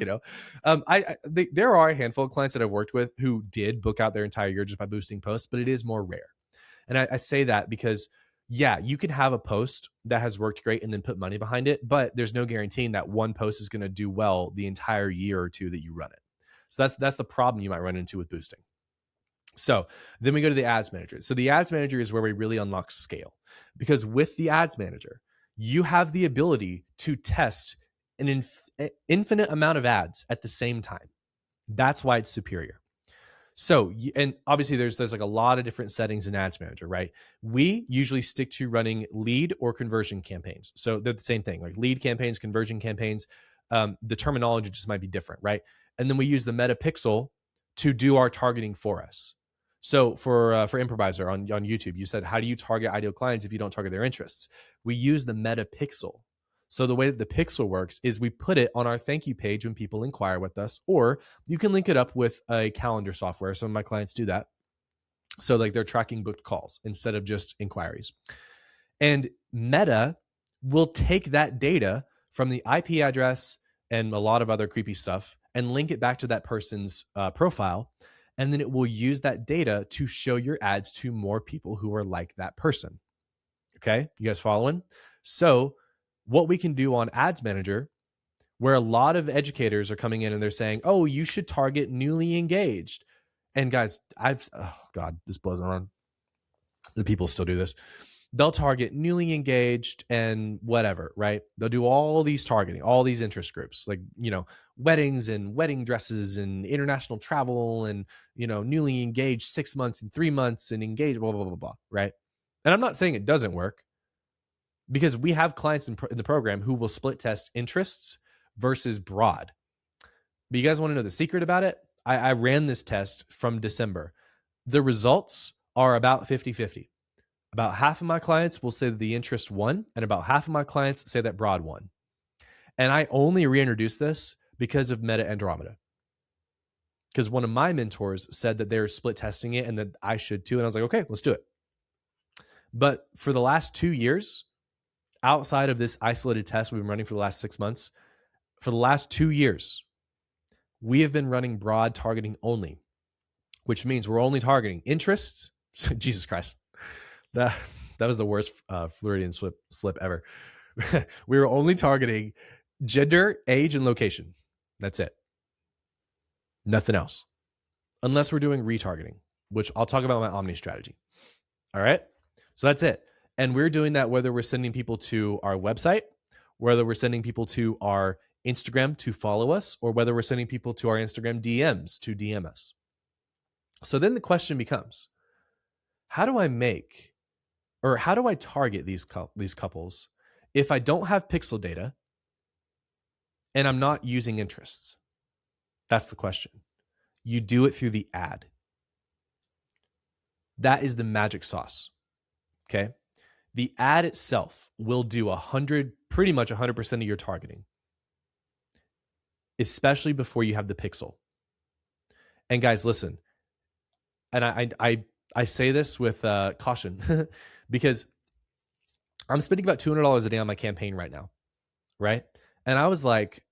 There are a handful of clients that I've worked with who did book out their entire year just by boosting posts, but it is more rare. And I say that because, yeah, you can have a post that has worked great and then put money behind it, but there's no guaranteeing that one post is going to do well the entire year or two that you run it. So that's the problem you might run into with boosting. So then we go to the Ads Manager. So the Ads Manager is where we really unlock scale, because with the Ads Manager, you have the ability to test an infinite amount of ads at the same time. That's why it's superior. So, and obviously there's like a lot of different settings in Ads Manager, right? We usually stick to running lead or conversion campaigns. So they're the same thing, like lead campaigns, conversion campaigns. The terminology just might be different, right? And then we use the meta pixel to do our targeting for us. So for Improviser on YouTube, you said, how do you target ideal clients if you don't target their interests? We use the meta pixel. So the way that the pixel works is we put it on our thank you page when people inquire with us, or you can link it up with a calendar software. Some of my clients do that. So like they're tracking booked calls instead of just inquiries. And Meta will take that data from the IP address and a lot of other creepy stuff and link it back to that person's profile. And then it will use that data to show your ads to more people who are like that person. Okay, you guys following? So what we can do on Ads Manager, where a lot of educators are coming in and they're saying, oh, you should target newly engaged. And guys, oh God, this blows my mind. The people still do this. They'll target newly engaged and whatever, right? They'll do all these targeting, all these interest groups, like, weddings and wedding dresses and international travel and, newly engaged 6 months and 3 months and engaged, blah, blah, blah, blah, right? And I'm not saying it doesn't work, because we have clients in the program who will split test interests versus broad. But you guys want to know the secret about it? I ran this test from December. The results are about 50-50. About half of my clients will say that the interest won, and about half of my clients say that broad won. And I only reintroduced this because of Meta Andromeda. Because one of my mentors said that they're split testing it and that I should too. And I was like, okay, let's do it. But for the last 2 years, outside of this isolated test we've been running for the last 6 months, for the last 2 years, we have been running broad targeting only, which means we're only targeting interests. Jesus Christ. That was the worst Floridian slip ever. We were only targeting gender, age, and location. That's it. Nothing else. Unless we're doing retargeting, which I'll talk about my Omni strategy. All right. So that's it. And we're doing that whether we're sending people to our website, whether we're sending people to our Instagram to follow us, or whether we're sending people to our Instagram DMs to DM us. So then the question becomes, how do I target these couples if I don't have pixel data and I'm not using interests? That's the question. You do it through the ad. That is the magic sauce. Okay. The ad itself will do pretty much 100% of your targeting, especially before you have the pixel. And guys, listen, and I say this with caution because I'm spending about $200 a day on my campaign right now, right? And I was like,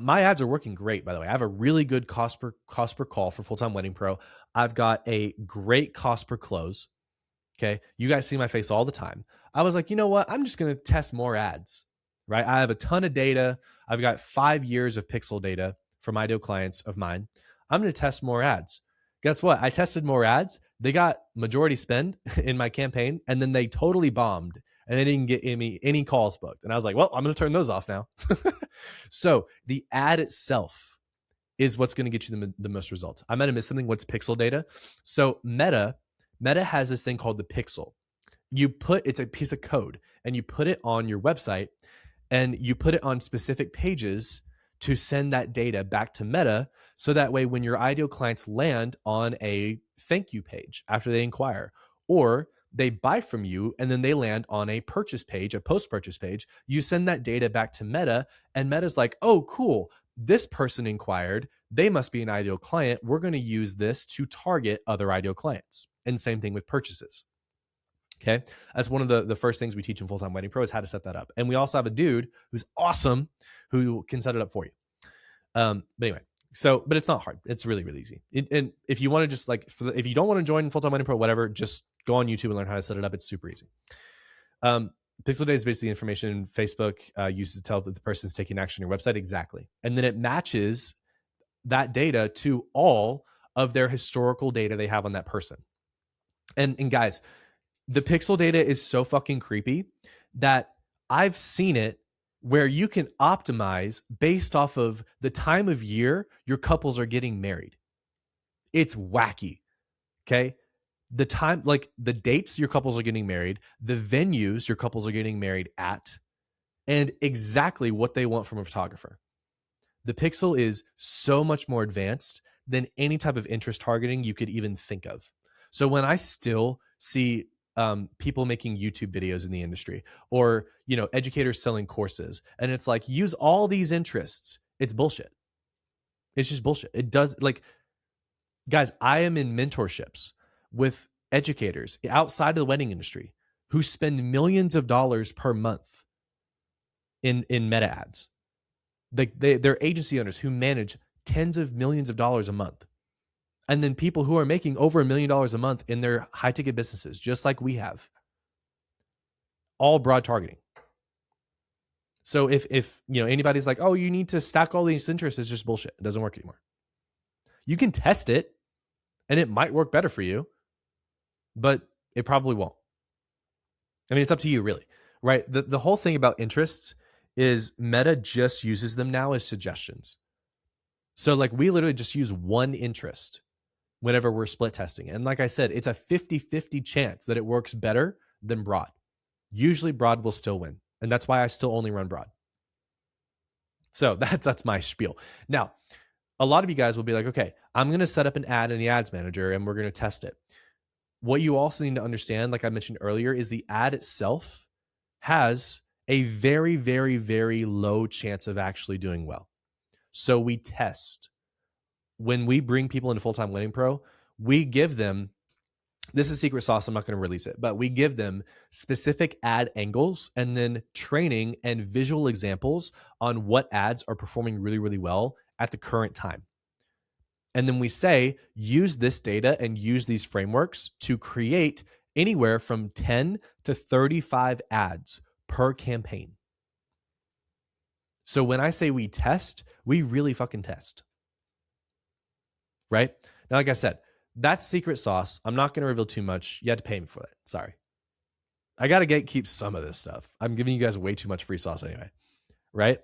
my ads are working great, by the way. I have a really good cost per call for Full-Time Wedding Pro. I've got a great cost per close. Okay. You guys see my face all the time. I was like, you know what? I'm just going to test more ads, right? I have a ton of data. I've got 5 years of pixel data from ideal clients of mine. I'm going to test more ads. Guess what? I tested more ads. They got majority spend in my campaign, and then they totally bombed and they didn't get any calls booked. And I was like, well, I'm going to turn those off now. So the ad itself is what's going to get you the most results. I might have missed something. What's pixel data? So Meta has this thing called the pixel. It's a piece of code, and you put it on your website, and you put it on specific pages to send that data back to Meta. So that way, when your ideal clients land on a thank you page after they inquire, or they buy from you and then they land on a purchase page, a post-purchase page, you send that data back to Meta, and Meta's like, oh, cool. This person inquired. They must be an ideal client. We're going to use this to target other ideal clients. And same thing with purchases. Okay. That's one of the first things we teach in Full-Time Wedding Pro is how to set that up. And we also have a dude who's awesome who can set it up for you. But anyway, but it's not hard. It's really, really easy. And if you want to just if you don't want to join Full-Time Wedding Pro, whatever, just go on YouTube and learn how to set it up. It's super easy. Pixel data is basically information Facebook uses to tell that the person's taking action on your website. Exactly. And then it matches that data to all of their historical data they have on that person. And guys, the pixel data is so fucking creepy that I've seen it where you can optimize based off of the time of year your couples are getting married. It's wacky. Okay. The time, like the dates your couples are getting married, the venues your couples are getting married at, and exactly what they want from a photographer. The pixel is so much more advanced than any type of interest targeting you could even think of. So when I still see people making YouTube videos in the industry, or educators selling courses, and it's like, use all these interests, it's bullshit. It's just bullshit. It does, guys, I am in mentorships with educators outside of the wedding industry who spend millions of dollars per month in Meta ads. They're agency owners who manage tens of millions of dollars a month. And then people who are making over $1 million a month in their high ticket businesses, just like we have, all broad targeting. So if anybody's like, oh, you need to stack all these interests, it's just bullshit. It doesn't work anymore. You can test it and it might work better for you, but it probably won't. I mean, it's up to you, really, right? The whole thing about interests is Meta just uses them now as suggestions. So we literally just use one interest whenever we're split testing. And like I said, it's a 50-50 chance that it works better than broad. Usually broad will still win. And that's why I still only run broad. So that's my spiel. Now, a lot of you guys will be like, okay, I'm going to set up an ad in the ads manager and we're going to test it. What you also need to understand, like I mentioned earlier, is the ad itself has a very, very, very low chance of actually doing well. So we test. When we bring people into Full-Time Landing Pro, we give them, this is secret sauce, I'm not going to release it, but we give them specific ad angles and then training and visual examples on what ads are performing really, really well at the current time. And then we say, use this data and use these frameworks to create anywhere from 10 to 35 ads per campaign. So when I say we test, we really fucking test. Right? Now, like I said, that's secret sauce. I'm not going to reveal too much. You had to pay me for that. Sorry. I got to gatekeep some of this stuff. I'm giving you guys way too much free sauce anyway. Right?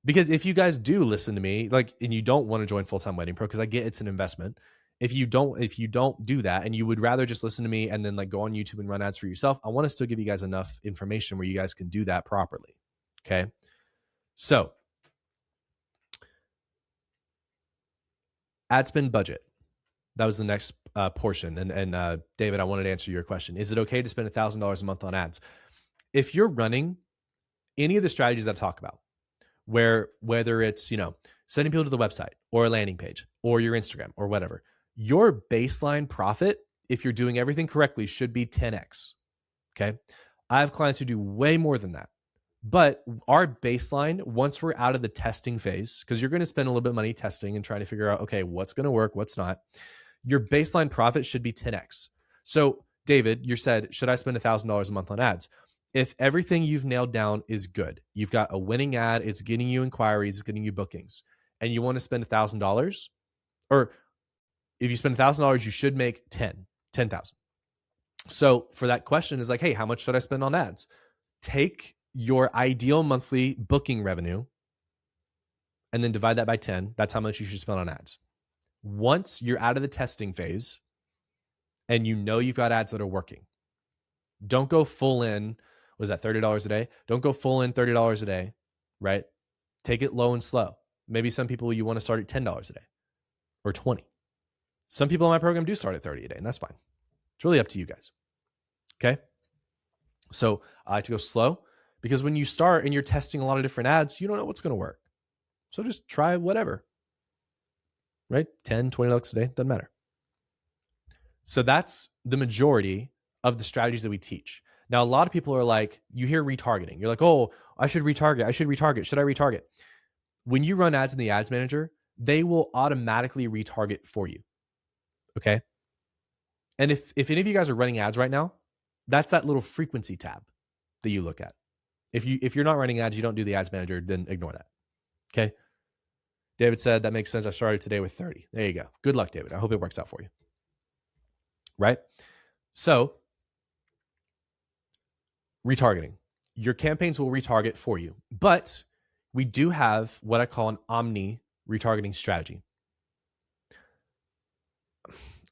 Because if you guys do listen to me, like, and you don't want to join Full-Time Wedding Pro, because I get it's an investment. If you don't do that and you would rather just listen to me and then like go on YouTube and run ads for yourself, I want to still give you guys enough information where you guys can do that properly. Okay. So ad spend budget. That was the next portion. And David, I wanted to answer your question. Is it okay to spend $1,000 a month on ads? If you're running any of the strategies that I talk about, whether it's, sending people to the website or a landing page or your Instagram or whatever, your baseline profit, if you're doing everything correctly, should be 10x. Okay. I have clients who do way more than that. But our baseline, once we're out of the testing phase, because you're going to spend a little bit of money testing and trying to figure out, okay, what's going to work, what's not, your baseline profit should be 10x. So David, you said, should I spend $1,000 a month on ads? If everything you've nailed down is good, you've got a winning ad, it's getting you inquiries, it's getting you bookings, and you want to spend $1,000, or if you spend $1,000, you should make 10,000. So for that question is like, hey, how much should I spend on ads? Take your ideal monthly booking revenue and then divide that by 10. That's how much you should spend on ads. Once you're out of the testing phase and you know you've got ads that are working, don't go full in. What is that, $30 a day? Don't go full in $30 a day, right? Take it low and slow. Maybe some people you want to start at $10 a day or 20. Some people in my program do start at 30 a day, and that's fine. It's really up to you guys. Okay. So I like to go slow, because when you start and you're testing a lot of different ads, you don't know what's going to work. So just try whatever, right? 10, 20 bucks a day, doesn't matter. So that's the majority of the strategies that we teach. Now, a lot of people are like, you hear retargeting. You're like, oh, I should retarget. Should I retarget? When you run ads in the ads manager, they will automatically retarget for you. Okay. And if any of you guys are running ads right now, that's that little frequency tab that you look at. If you're not running ads, you don't do the ads manager, then ignore that. Okay. David said, that makes sense. I started today with 30. There you go. Good luck, David. I hope it works out for you. Right? So retargeting. Your campaigns will retarget for you, but we do have what I call an omni retargeting strategy.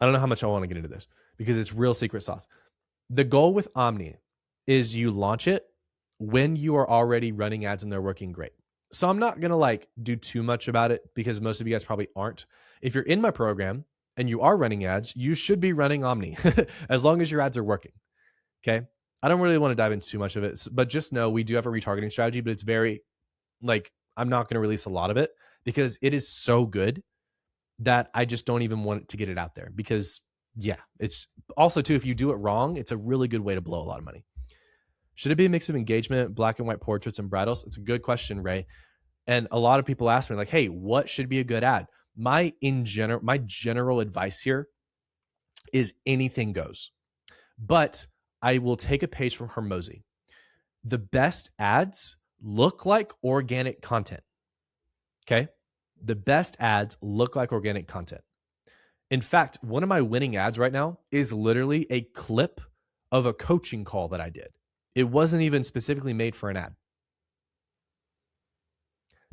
I don't know how much I want to get into this because it's real secret sauce. The goal with omni is you launch it when you are already running ads and they're working great. So I'm not going to do too much about it because most of you guys probably aren't. If you're in my program and you are running ads, you should be running omni as long as your ads are working. Okay. I don't really want to dive into too much of it, but just know we do have a retargeting strategy, but it's very I'm not going to release a lot of it because it is so good that I just don't even want to get it out there because it's also too, if you do it wrong, it's a really good way to blow a lot of money. Should it be a mix of engagement, black and white portraits, and bridals? It's a good question, Ray. And a lot of people ask me like, hey, what should be a good ad? My general advice here is anything goes. But I will take a page from Hormozy. The best ads look like organic content. Okay? The best ads look like organic content. In fact, one of my winning ads right now is literally a clip of a coaching call that I did. It wasn't even specifically made for an ad.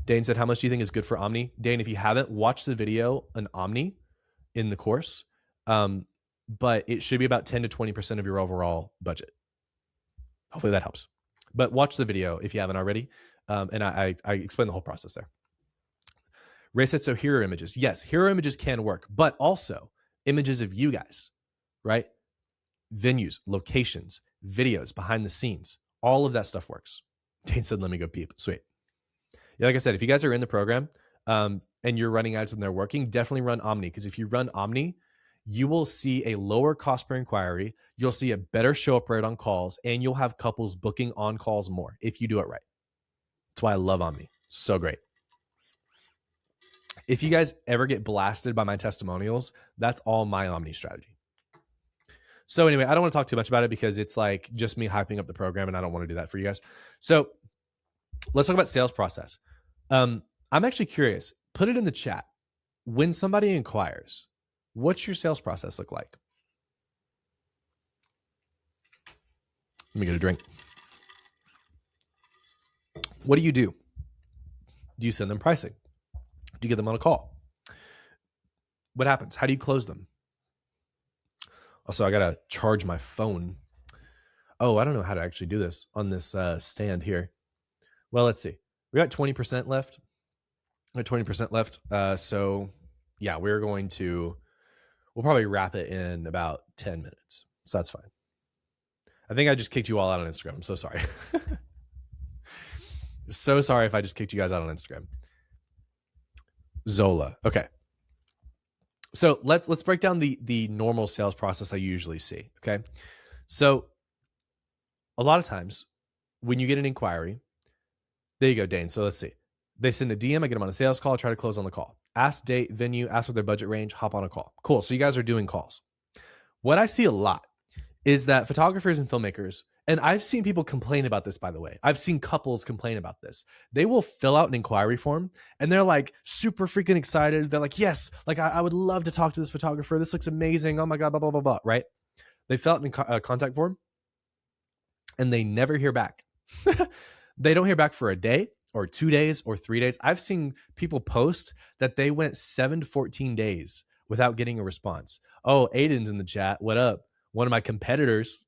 Dane said, how much do you think is good for Omni? Dane, if you haven't watched the video on Omni in the course, but it should be about 10 to 20% of your overall budget. Hopefully that helps. But watch the video if you haven't already. And I explain the whole process there. Ray said, so hero images. Yes, hero images can work, but also images of you guys, right? venues, locations, videos, behind the scenes. All of that stuff works. Dane said, let me go peep. Sweet. Yeah, like I said, if you guys are in the program and you're running ads and they're working, definitely run Omni. Because if you run Omni, you will see a lower cost per inquiry. You'll see a better show up rate on calls, and you'll have couples booking on calls more if you do it right. That's why I love Omni. So great. If you guys ever get blasted by my testimonials, that's all my Omni strategy. So anyway, I don't want to talk too much about it because it's like just me hyping up the program, and I don't want to do that for you guys. So let's talk about sales process. I'm actually curious. Put it in the chat. When somebody inquires, what's your sales process look like? Let me get a drink. What do you do? Do you send them pricing? Do you get them on a call? What happens? How do you close them? Also, I got to charge my phone. Oh, I don't know how to actually do this on this stand here. Well, let's see. We got 20% left. We got 20% left. So yeah, we'll probably wrap it in about 10 minutes. So that's fine. I think I just kicked you all out on Instagram. I'm so sorry. So sorry if I just kicked you guys out on Instagram. Zola. Okay. So let's break down the normal sales process I usually see. Okay. So a lot of times when you get an inquiry, there you go, Dane. So let's see. They send a DM, I get them on a sales call, try to close on the call. Ask date, venue, ask for their budget range, hop on a call. Cool. So you guys are doing calls. What I see a lot is that photographers and filmmakers, and I've seen people complain about this, by the way. I've seen couples complain about this. They will fill out an inquiry form and they're like super freaking excited. They're like, yes, like I would love to talk to this photographer. This looks amazing. Oh my God, blah, blah, blah, blah, right? They fill out a contact form and they never hear back. They don't hear back for a day or 2 days or 3 days. I've seen people post that they went 7 to 14 days without getting a response. Oh, Aiden's in the chat. What up? One of my competitors.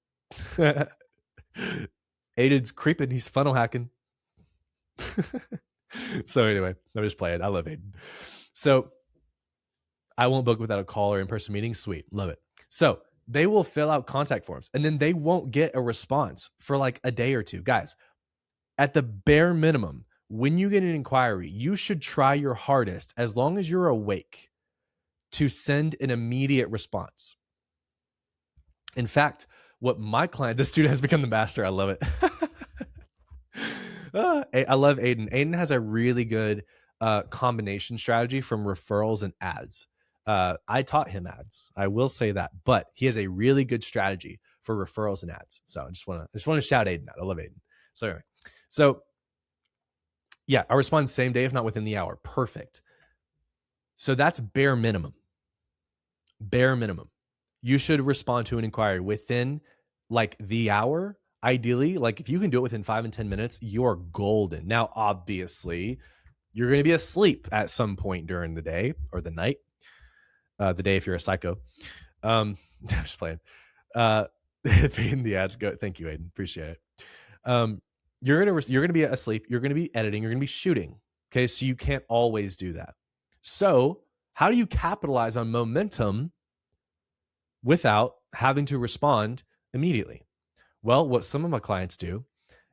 Aiden's creeping. He's funnel hacking. So anyway, I'm just playing. I love Aiden. So I won't book without a call or in-person meeting. Sweet. Love it. So they will fill out contact forms and then they won't get a response for like a day or two. Guys, at the bare minimum, when you get an inquiry, you should try your hardest, as long as you're awake, to send an immediate response. In fact, what my client, this student has become the master. I love it. I love Aiden. Aiden has a really good combination strategy from referrals and ads. I taught him ads. I will say that, but he has a really good strategy for referrals and ads. So I just want to shout Aiden out. I love Aiden. So anyway, so yeah, I respond same day, if not within the hour. Perfect. So that's bare minimum. Bare minimum. You should respond to an inquiry within like the hour. Ideally, like if you can do it within 5 and 10 minutes, you're golden. Now, obviously, you're going to be asleep at some point during the day or the night. The day if you're a psycho. I'm just playing. Paying the ads go. Thank you, Aiden. Appreciate it. You're gonna be asleep. You're gonna be editing. You're gonna be shooting. Okay, so you can't always do that. So how do you capitalize on momentum without having to respond immediately? Well, what some of my clients do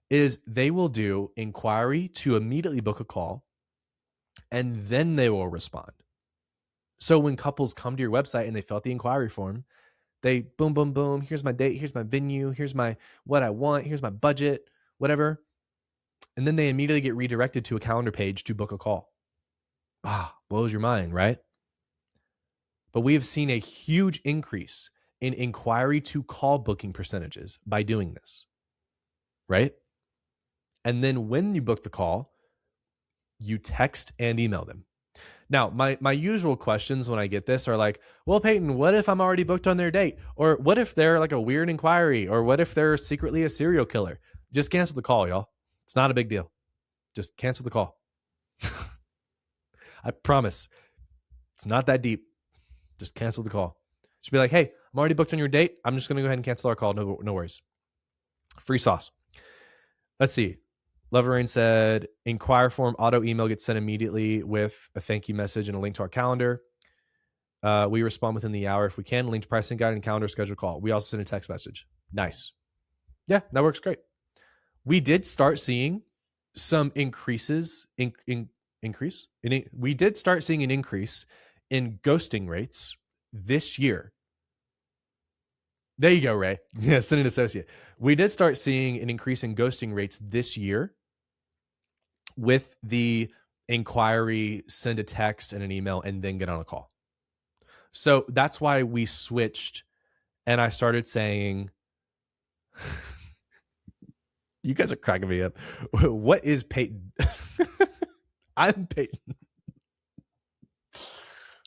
is they will do inquiry to immediately book a call, and then they will respond. So when couples come to your website and they fill out the inquiry form, they boom, boom, boom. Here's my date. Here's my venue. Here's my what I want. Here's my budget, whatever. And then they immediately get redirected to a calendar page to book a call. Blows your mind, right? But we have seen a huge increase in inquiry to call booking percentages by doing this, right? And then when you book the call, you text and email them. Now, my usual questions when I get this are like, well, Peyton, what if I'm already booked on their date? Or what if they're like a weird inquiry? Or what if they're secretly a serial killer? Just cancel the call, y'all. It's not a big deal. Just cancel the call. I promise. It's not that deep. Just cancel the call. Just be like, hey, I'm already booked on your date. I'm just going to go ahead and cancel our call. No worries. Free sauce. Let's see. Loverain said, inquire form auto email gets sent immediately with a thank you message and a link to our calendar. We respond within the hour if we can. Linked pricing guide and calendar schedule call. We also send a text message. Nice. Yeah, that works great. We did start seeing some increases we did start seeing an increase in ghosting rates this year. There you go, Ray. Yeah, send an associate. We did start seeing an increase in ghosting rates this year with the inquiry, send a text and an email, and then get on a call. So that's why we switched, and I started saying, you guys are cracking me up. What is Peyton? I'm Peyton.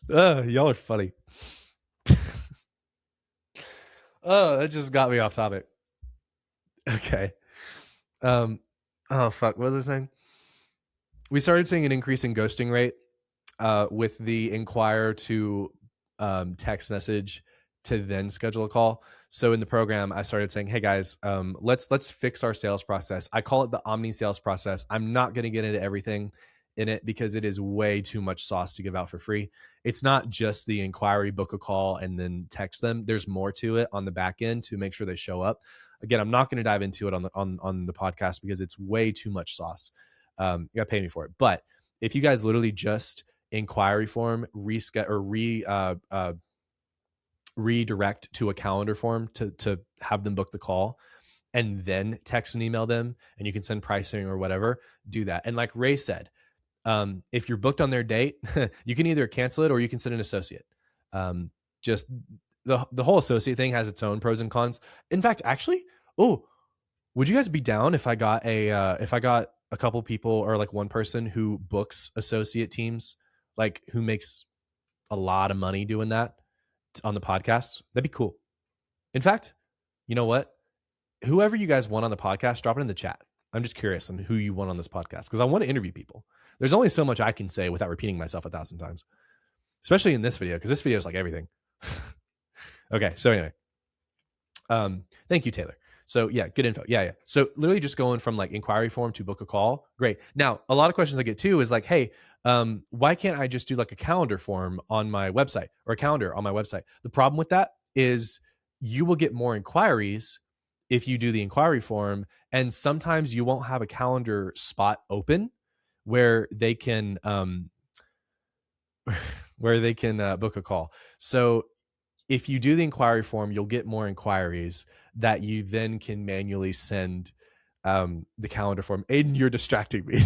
Y'all are funny. That just got me off topic. Okay. Oh fuck, what was I saying? We started seeing an increase in ghosting rate with the inquire to text message to then schedule a call. So in the program, I started saying, "Hey guys, let's fix our sales process." I call it the omni sales process. I'm not going to get into everything in it because it is way too much sauce to give out for free. It's not just the inquiry, book a call, and then text them. There's more to it on the back end to make sure they show up. Again, I'm not going to dive into it on the podcast because it's way too much sauce. You got to pay me for it. But if you guys literally just inquiry form, redirect to a calendar form to have them book the call, and then text and email them, and you can send pricing or whatever, do that. And like Ray said, if you're booked on their date, you can either cancel it or you can send an associate. Just the whole associate thing has its own pros and cons. In fact, actually, would you guys be down if I got a couple people or like one person who books associate teams, like who makes a lot of money doing that on the podcast? That'd be cool. In fact, you know what? Whoever you guys want on the podcast, drop it in the chat. I'm just curious on who you want on this podcast because I want to interview people. There's only so much I can say without repeating myself 1,000 times, especially in this video because this video is like everything. Okay, so anyway, thank you, Taylor. So yeah, good info. Yeah. So literally just going from like inquiry form to book a call. Great. Now, a lot of questions I get too is like, hey, why can't I just do like a calendar form on my website or a calendar on my website? The problem with that is you will get more inquiries if you do the inquiry form, and sometimes you won't have a calendar spot open where they can book a call. So if you do the inquiry form, you'll get more inquiries that you then can manually send the calendar form. Aiden, you're distracting me.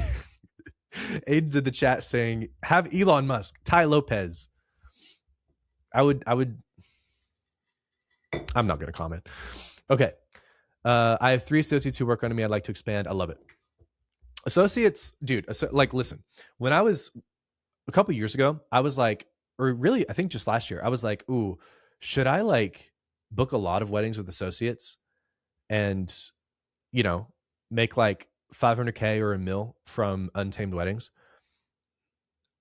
Aiden's in the chat saying, have Elon Musk, Ty Lopez. I'm not going to comment. Okay. I have 3 associates who work under me. I'd like to expand. I love it. Associates, dude, like, listen, when I was a couple years ago, I was like, or really, I think just last year, I was like, ooh, should I like book a lot of weddings with associates and, you know, make like 500K or $1 million from untamed weddings?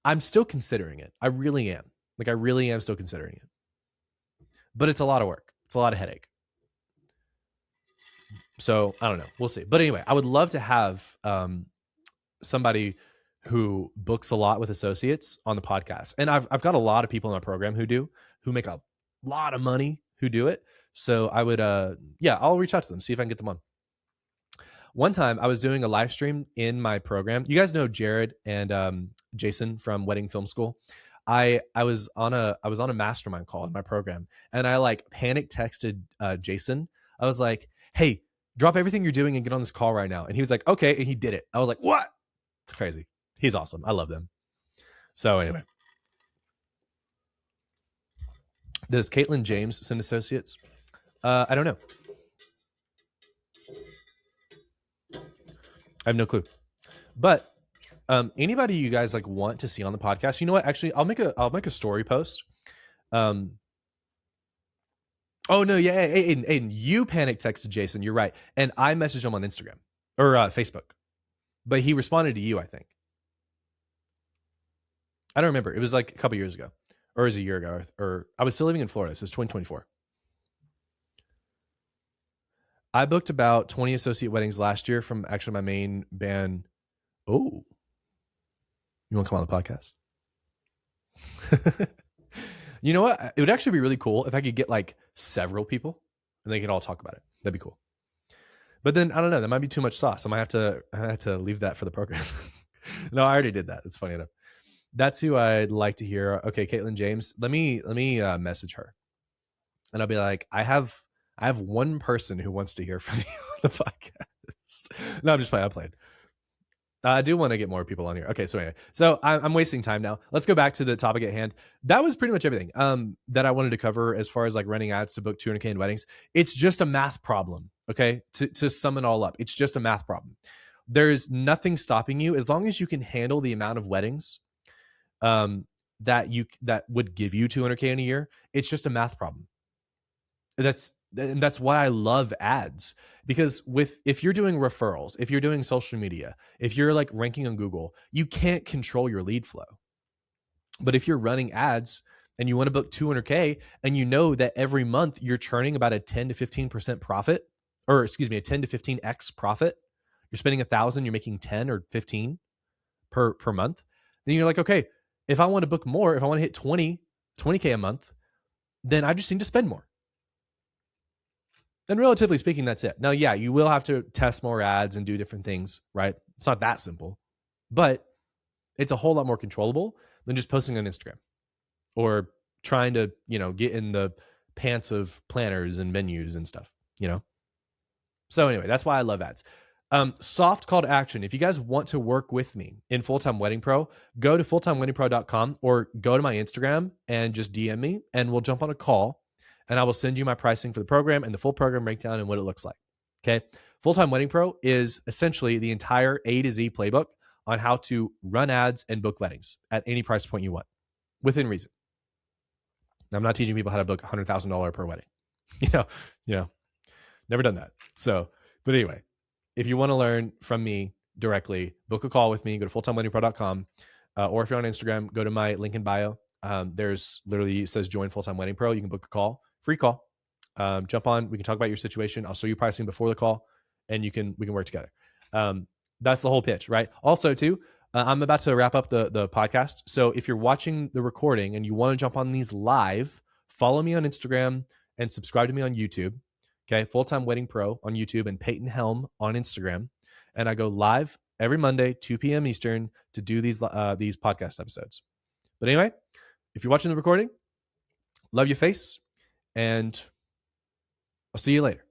I'm still considering it. I really am. Like, I really am still considering it. But it's a lot of work. It's a lot of headache. So I don't know. We'll see. But anyway, I would love to have somebody who books a lot with associates on the podcast. And I've got a lot of people in my program who make a lot of money who do it. So I would, I'll reach out to them, see if I can get them on. One time I was doing a live stream in my program. You guys know Jared and Jason from Wedding Film School. I was on a mastermind call in my program, and I like panic texted Jason. I was like, hey, drop everything you're doing and get on this call right now. And he was like, okay. And he did it. I was like, what? It's crazy. He's awesome. I love them. So anyway, does Caitlin James send associates? I don't know. I have no clue. But anybody you guys like want to see on the podcast, you know what? Actually, I'll make a story post. Oh no, yeah, Aiden, you panic texted Jason. You're right, and I messaged him on Instagram or Facebook, but he responded to you. I think. I don't remember. It was like a couple years ago, or it was a year ago, or I was still living in Florida. So it's 2024. I booked about 20 associate weddings last year from actually my main band. Oh, you want to come on the podcast? You know what? It would actually be really cool if I could get like several people and they could all talk about it. That'd be cool. But then I don't know. That might be too much sauce. I have to leave that for the program. No, I already did that. It's funny enough. That's who I'd like to hear. Okay, Caitlin James. Let me message her, and I'll be like, I have one person who wants to hear from you on the podcast. No, I'm just playing. I played. I do want to get more people on here. Okay, so anyway, so I'm wasting time now. Let's go back to the topic at hand. That was pretty much everything that I wanted to cover as far as like running ads to book 200K in weddings. It's just a math problem, okay? To sum it all up, it's just a math problem. There's nothing stopping you as long as you can handle the amount of weddings that would give you 200K in a year. It's just a math problem. That's why I love ads, because if you're doing referrals, if you're doing social media, if you're like ranking on Google, you can't control your lead flow. But if you're running ads and you want to book 200K and you know that every month you're churning about a 10 to 15% profit, or excuse me, a 10 to 15x profit, you're spending 1,000, you're making 10 or 15 per month, then you're like, okay, if I want to book more, if I want to hit 20K a month, then I just need to spend more. And relatively speaking, that's it. Now, yeah, you will have to test more ads and do different things, right? It's not that simple, but it's a whole lot more controllable than just posting on Instagram or trying to, get in the pants of planners and menus and stuff, So anyway, that's why I love ads. Soft call to action. If you guys want to work with me in Full-Time Wedding Pro, go to fulltimeweddingpro.com or go to my Instagram and just DM me and we'll jump on a call. And I will send you my pricing for the program and the full program breakdown and what it looks like. Okay. Full-Time Wedding Pro is essentially the entire A to Z playbook on how to run ads and book weddings at any price point you want within reason. Now, I'm not teaching people how to book $100,000 per wedding. Never done that. So, but anyway, if you want to learn from me directly, book a call with me, go to fulltimeweddingpro.com. Or if you're on Instagram, go to my link in bio. There's literally, it says join Full-Time Wedding Pro. You can book a call. Free call. Jump on. We can talk about your situation. I'll show you pricing before the call, and we can work together. That's the whole pitch, right? Also, too, I'm about to wrap up the podcast. So if you're watching the recording and you want to jump on these live, follow me on Instagram and subscribe to me on YouTube. Okay, Full-Time Wedding Pro on YouTube and Peyton Helm on Instagram, and I go live every Monday, 2 p.m. Eastern, to do these podcast episodes. But anyway, if you're watching the recording, love your face. And I'll see you later.